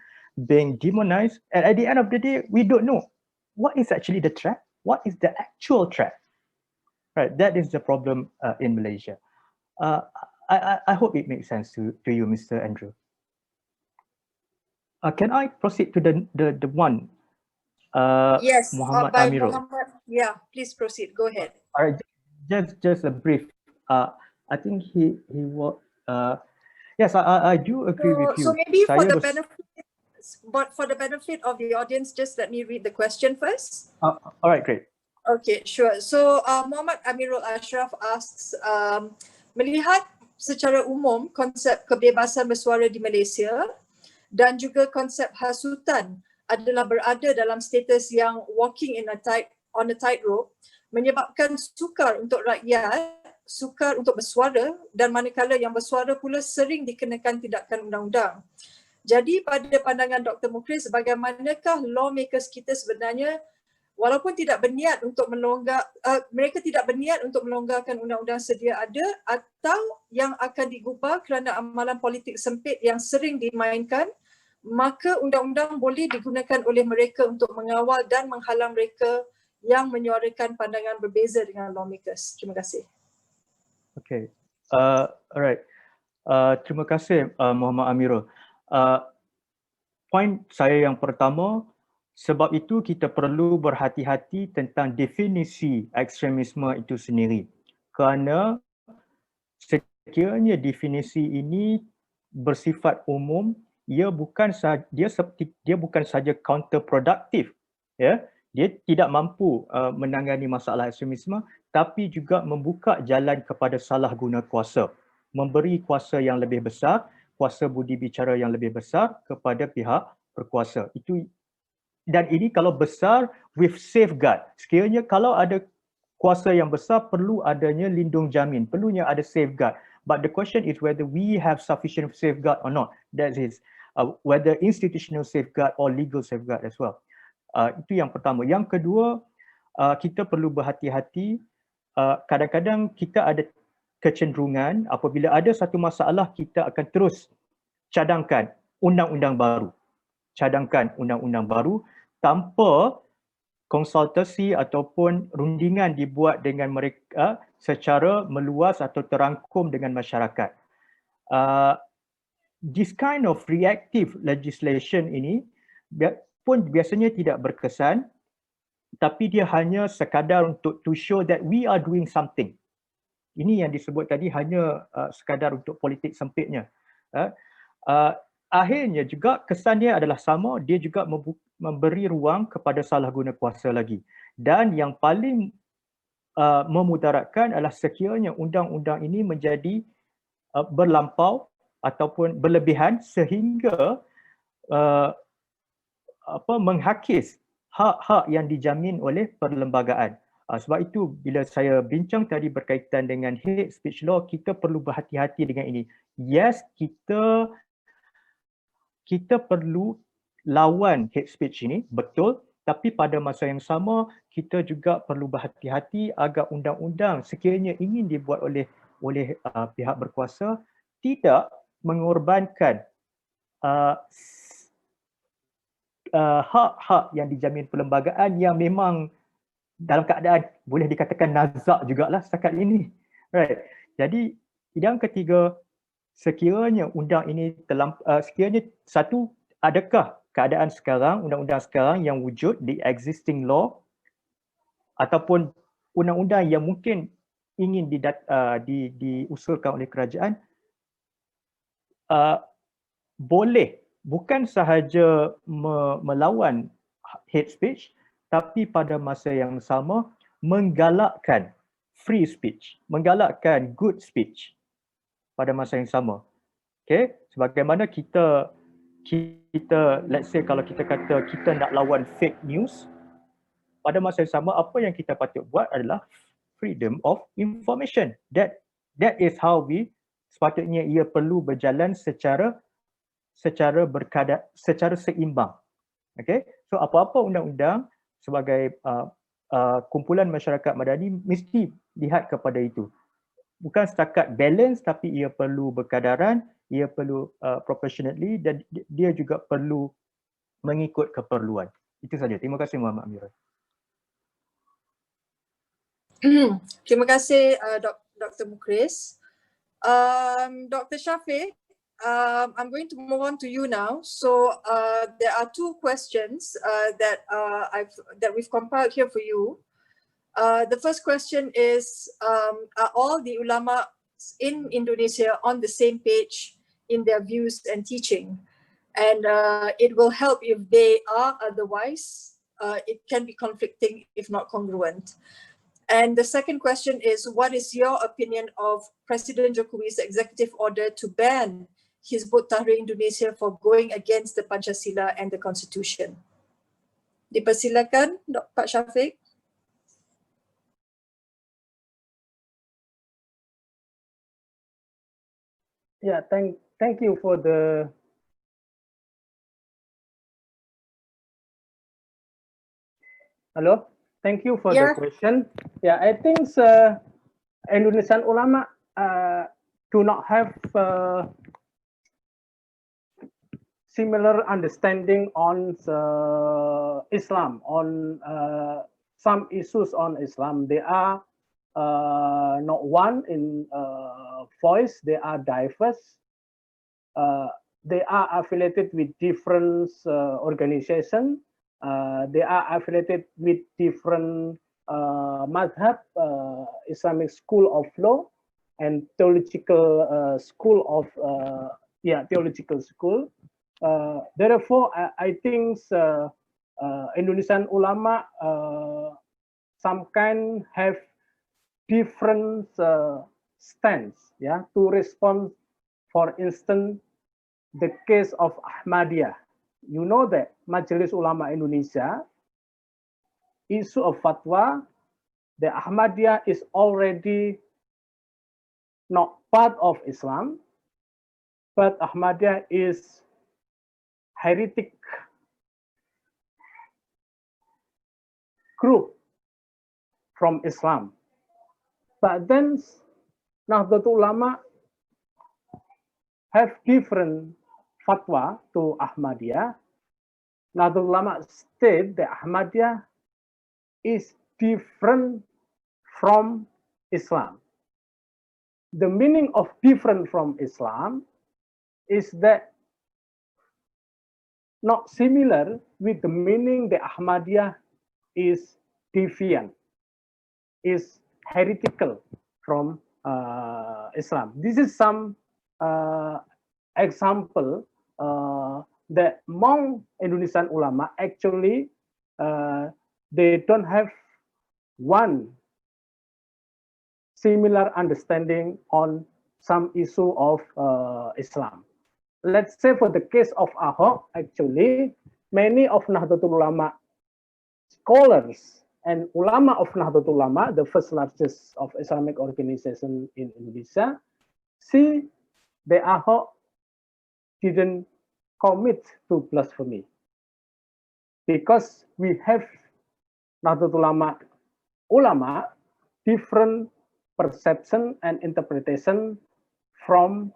being demonized, and at the end of the day, we don't know what is actually the threat, what is the actual threat. Right, that is the problem in Malaysia. I hope it makes sense to you, Mr. Andrew. Can I proceed to the one? Yes, Muhammad by Amirul. Muhammad. Yeah, please proceed. Go ahead. All right, just a brief. I think he was. Yes, I do agree with you. So maybe for Saya the benefit of the audience, just let me read the question first. all right, great. Okay, sure. So Muhammad Amirul Ashraf asks, melihat secara umum konsep kebebasan bersuara di Malaysia dan juga konsep hasutan adalah berada dalam status yang walking on a tightrope, menyebabkan sukar untuk rakyat, sukar untuk bersuara, dan manakala yang bersuara pula sering dikenakan tindakan undang-undang. Jadi pada pandangan Dr. Mukhriz, bagaimanakah lawmakers kita sebenarnya walaupun tidak berniat untuk mereka tidak berniat untuk melonggarkan undang-undang sedia ada atau yang akan digubah kerana amalan politik sempit yang sering dimainkan, maka undang-undang boleh digunakan oleh mereka untuk mengawal dan menghalang mereka yang menyuarakan pandangan berbeza dengan lawmakers. Terima kasih. Okay. Alright. Terima kasih Muhammad Amirul. Point saya yang pertama, sebab itu kita perlu berhati-hati tentang definisi ekstremisme itu sendiri. Kerana sekiranya definisi ini bersifat umum, dia bukan saja counterproductive, ya. Dia tidak mampu menangani masalah ekstremisme, tapi juga membuka jalan kepada salah guna kuasa, memberi kuasa yang lebih besar, kuasa budi bicara yang lebih besar kepada pihak berkuasa. Dan ini kalau besar with safeguard. Sekiranya kalau ada kuasa yang besar, perlu adanya lindung jamin, perlunya ada safeguard. But the question is whether we have sufficient safeguard or not. That is whether institutional safeguard or legal safeguard as well. Itu yang pertama. Yang kedua, kita perlu berhati-hati. Kadang-kadang kita ada kecenderungan apabila ada satu masalah, kita akan terus cadangkan undang-undang baru. Cadangkan undang-undang baru tanpa konsultasi ataupun rundingan dibuat dengan mereka secara meluas atau terangkum dengan masyarakat. This kind of reactive legislation ini pun biasanya tidak berkesan, tapi dia hanya sekadar untuk to show that we are doing something. Ini yang disebut tadi hanya sekadar untuk politik sempitnya. Akhirnya juga kesannya adalah sama, dia juga memberi ruang kepada salah guna kuasa lagi. Dan yang paling memudaratkan adalah sekiranya undang-undang ini menjadi berlampau ataupun berlebihan sehingga menghakis hak-hak yang dijamin oleh perlembagaan. Sebab itu bila saya bincang tadi berkaitan dengan hate speech law, kita perlu berhati-hati dengan ini. Yes, kita perlu lawan hate speech ini, betul. Tapi pada masa yang sama, kita juga perlu berhati-hati agar undang-undang sekiranya ingin dibuat oleh pihak berkuasa tidak mengorbankan hak-hak yang dijamin perlembagaan yang memang dalam keadaan boleh dikatakan nazak jugalah setakat ini. Right. Jadi yang ketiga, sekiranya undang ini sekiranya satu, adakah keadaan sekarang, undang-undang sekarang yang wujud di existing law ataupun undang-undang yang mungkin ingin diusulkan oleh kerajaan boleh bukan sahaja melawan hate speech, tapi pada masa yang sama menggalakkan free speech, menggalakkan good speech pada masa yang sama. Okay, sebagaimana kita let's say kalau kita kata kita nak lawan fake news, pada masa yang sama apa yang kita patut buat adalah freedom of information. That is how sepatutnya ia perlu berjalan secara seimbang. Okay, so apa-apa undang-undang sebagai kumpulan masyarakat madani mesti lihat kepada itu. Bukan setakat balance, tapi ia perlu berkadaran, ia perlu proportionately, dan dia juga perlu mengikut keperluan. Itu saja. Terima kasih Muhammad Amirul. Terima kasih Dr. Mukhriz. Dr. Syafiq, I'm going to move on to you now. So there are two questions that we've compiled here for you. The first question is, are all the ulama in Indonesia on the same page in their views and teaching? And it will help if they are, otherwise it can be conflicting if not congruent. And the second question is, what is your opinion of President Jokowi's executive order to ban Hizbut Tahrir Indonesia for going against the Pancasila and the Constitution? Dipersilakan, Pak Syafiq. Yeah, thank you for the hello. Thank you for the question. Yeah, I think Indonesian ulama do not have similar understanding on Islam, on some issues on Islam. They are not one in voice, they are diverse. They are affiliated with different organizations. They are affiliated with different madhab, Islamic school of law, and theological school of theological school. Therefore, I think Indonesian ulama some kind have different stance, to respond. For instance, the case of Ahmadiyah. You know that Majelis Ulama Indonesia issue a fatwa that Ahmadiyah is already not part of Islam, but Ahmadiyah is heretic group from Islam. But then Nahdlatul Ulama have different fatwa to Ahmadiyah. Nahdlatul Ulama state that Ahmadiyah is different from Islam. The meaning of different from Islam is that not similar with the meaning that Ahmadiyah is deviant, is heretical from Islam. This is some example that among Indonesian ulama actually they don't have one similar understanding on some issue of Islam. Let's say for the case of Ahok, actually, many of Nahdlatul Ulama scholars and ulama of Nahdlatul Ulama, the first largest of Islamic organization in Indonesia, see the Ahok didn't commit to blasphemy because we have Nahdlatul Ulama different perception and interpretation from,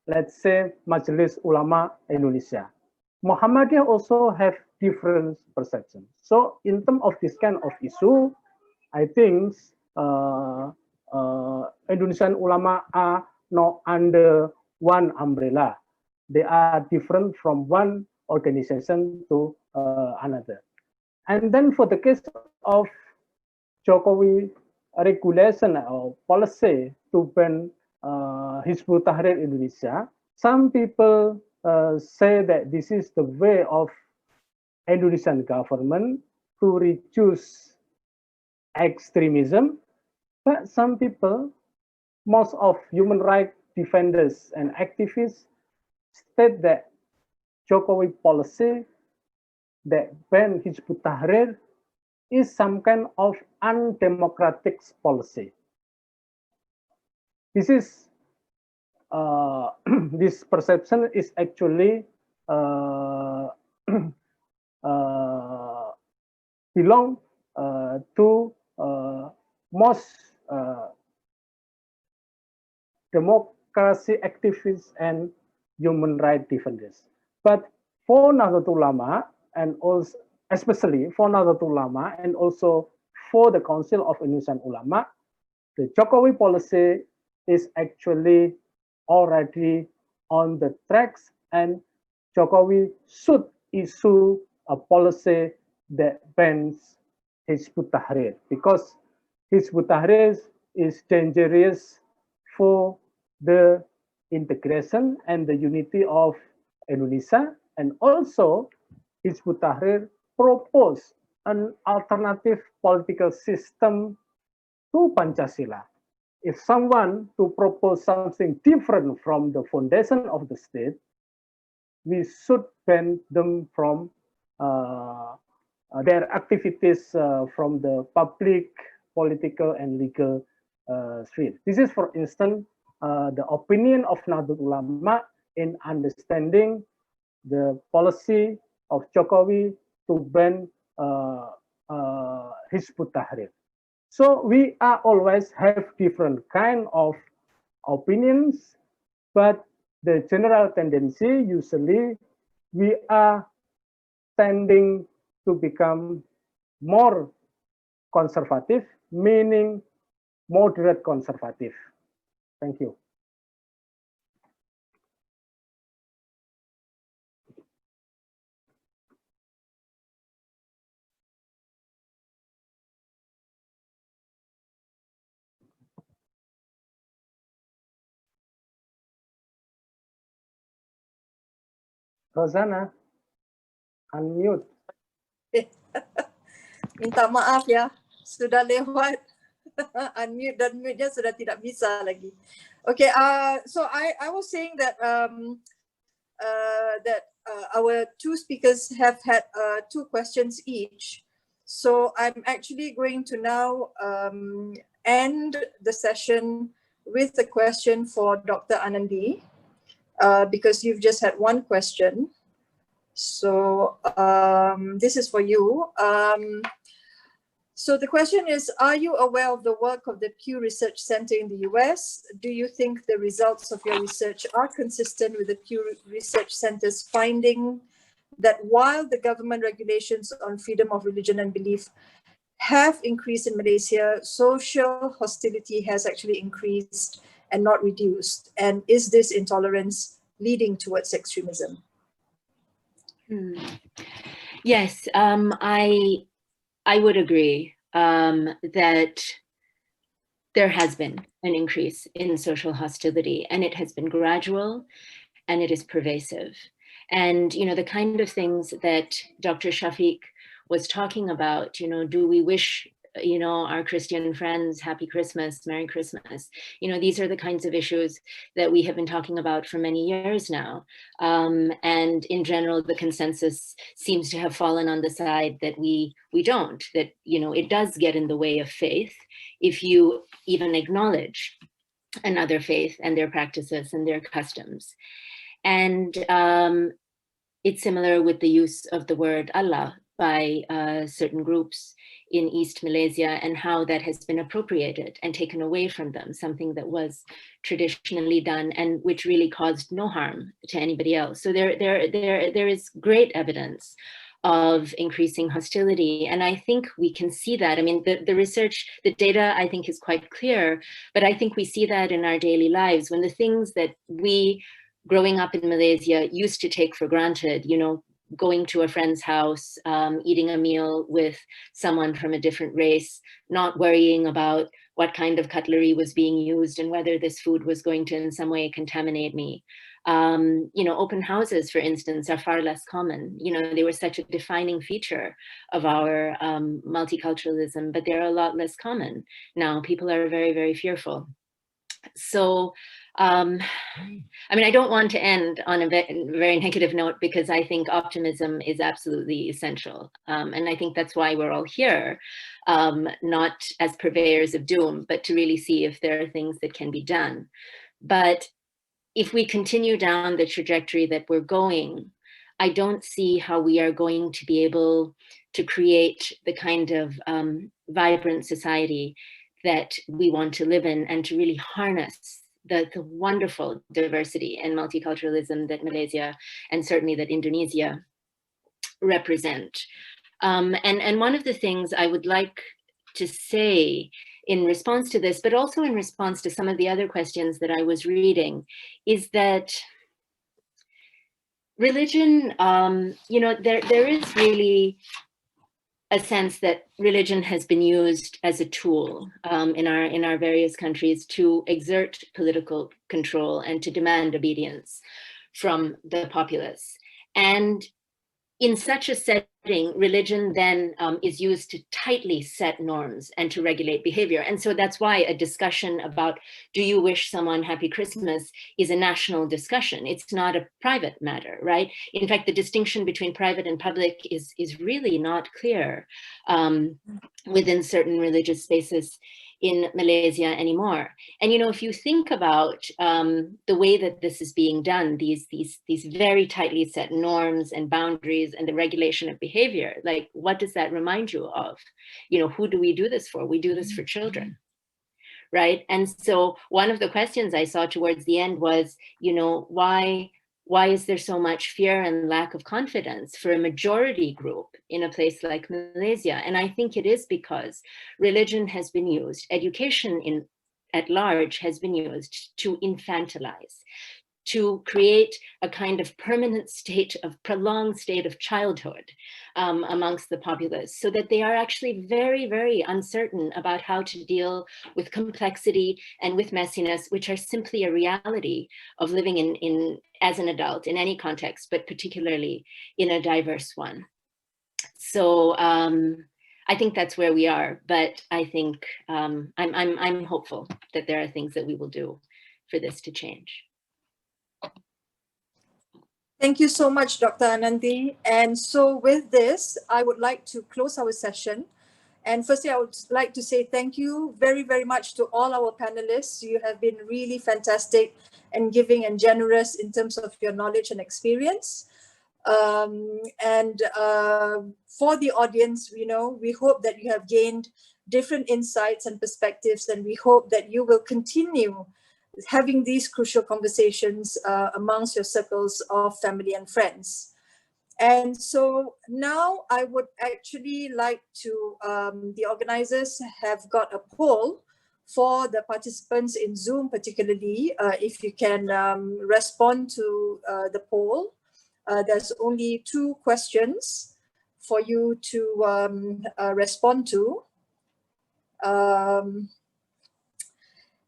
let's say, Majelis Ulama Indonesia. Muhammadiyah also have different perception. So in terms of this kind of issue, I think Indonesian ulama are not under one umbrella. They are different from one organization to another. And then for the case of Jokowi regulation or policy to ban Hizbut Tahrir Indonesia, some people say that this is the way of Indonesian government to reduce extremism, but some people, most of human rights defenders and activists state that Jokowi policy that ban Hizbut Tahrir is some kind of undemocratic policy. This is this perception is actually belong to most democracy activists and human rights defenders. But for Nahdlatul Ulama and also especially for Nahdlatul Ulama and also for the Council of Indonesian Ulama, the Jokowi policy is actually already on the tracks, and Jokowi should issue a policy that bans Hizbut Tahrir, because Hizbut Tahrir is dangerous for the integration and the unity of Indonesia, and also Hizbut Tahrir propose an alternative political system to Pancasila. If someone to propose something different from the foundation of the state, we should ban them from their activities from the public, political, and legal sphere. This is, for instance, the opinion of Nahdlatul Ulama in understanding the policy of Jokowi to ban Hizbut Tahrir. So we are always have different kind of opinions, but the general tendency usually we are tending to become more conservative, meaning moderate conservative. Thank you. Rozana, unmute. Minta maaf ya, sudah lewat. Unmute dan mute-nya sudah tidak bisa lagi. Okay, so I was saying that our two speakers have had 2 questions each. So I'm actually going to now end the session with a question for Dr. Ananthi, because you've just had 1 question. So this is for you. So the question is, are you aware of the work of the Pew Research Center in the US? Do you think the results of your research are consistent with the Pew Research Center's finding that while the government regulations on freedom of religion and belief have increased in Malaysia, social hostility has actually increased and not reduced? And is this intolerance leading towards extremism? Yes, I would agree that there has been an increase in social hostility, and it has been gradual and it is pervasive. And, you know, the kind of things that Dr. Syafiq was talking about, you know, do we wish you know, our Christian friends, Happy Christmas, Merry Christmas. You know, these are the kinds of issues that we have been talking about for many years now. And in general, the consensus seems to have fallen on the side that we don't, that, you know, it does get in the way of faith if you even acknowledge another faith and their practices and their customs. And it's similar with the use of the word Allah by certain groups in East Malaysia, and how that has been appropriated and taken away from them, something that was traditionally done and which really caused no harm to anybody else. So there is great evidence of increasing hostility. And I think we can see that. I mean, the research, the data, I think is quite clear, but I think we see that in our daily lives when the things that we, growing up in Malaysia, used to take for granted, you know, going to a friend's house, eating a meal with someone from a different race, not worrying about what kind of cutlery was being used and whether this food was going to in some way contaminate me. You know, open houses, for instance, are far less common. You know, they were such a defining feature of our multiculturalism, but they're a lot less common now. People are very, very fearful. So, I mean, I don't want to end on a very negative note, because I think optimism is absolutely essential. And I think that's why we're all here, not as purveyors of doom, but to really see if there are things that can be done. But if we continue down the trajectory that we're going, I don't see how we are going to be able to create the kind of vibrant society that we want to live in, and to really harness the wonderful diversity and multiculturalism that Malaysia and certainly that Indonesia represent. And one of the things I would like to say in response to this, but also in response to some of the other questions that I was reading, is that religion, you know, there is really a sense that religion has been used as a tool in our various countries to exert political control and to demand obedience from the populace. And in such a setting, religion then is used to tightly set norms and to regulate behavior. And so that's why a discussion about, do you wish someone Happy Christmas, is a national discussion. It's not a private matter, right? In fact, the distinction between private and public is really not clear within certain religious spaces in Malaysia anymore. And, you know, if you think about the way that this is being done, these very tightly set norms and boundaries and the regulation of behavior, like, what does that remind you of? You know, who do we do this for? We do this for children, right? And so one of the questions I saw towards the end was, you know, why is there so much fear and lack of confidence for a majority group in a place like Malaysia? And I think it is because religion has been used, education at large has been used to infantilize, to create a kind of permanent state of prolonged state of childhood amongst the populace, so that they are actually very, very uncertain about how to deal with complexity and with messiness, which are simply a reality of living in as an adult in any context, but particularly in a diverse one. So I think that's where we are, but I think I'm hopeful that there are things that we will do for this to change. Thank you so much, Dr. Ananthi. And so with this, I would like to close our session. And firstly, I would like to say thank you very, very much to all our panelists. You have been really fantastic and giving and generous in terms of your knowledge and experience. For the audience, you know, we hope that you have gained different insights and perspectives, and we hope that you will continue having these crucial conversations amongst your circles of family and friends. And so now I would actually like to, the organizers have got a poll for the participants in Zoom, particularly, if you can respond to the poll. There's only 2 questions for you to respond to.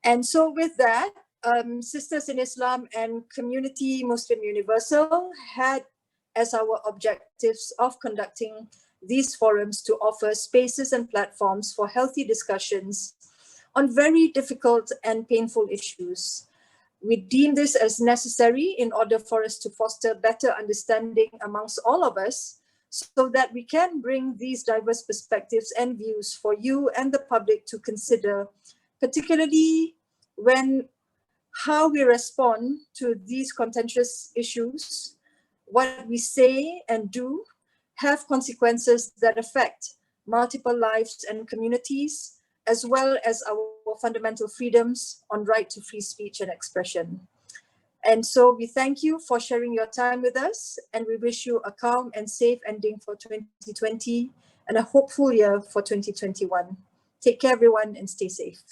And so with that, Sisters in Islam and Komuniti Muslim Universal had as our objectives of conducting these forums to offer spaces and platforms for healthy discussions on very difficult and painful issues. We deem this as necessary in order for us to foster better understanding amongst all of us, so that we can bring these diverse perspectives and views for you and the public to consider, particularly when how we respond to these contentious issues. What we say and do have consequences that affect multiple lives and communities, as well as our fundamental freedoms on right to free speech and expression. And so we thank you for sharing your time with us, and we wish you a calm and safe ending for 2020 and a hopeful year for 2021. Take care, everyone, and stay safe.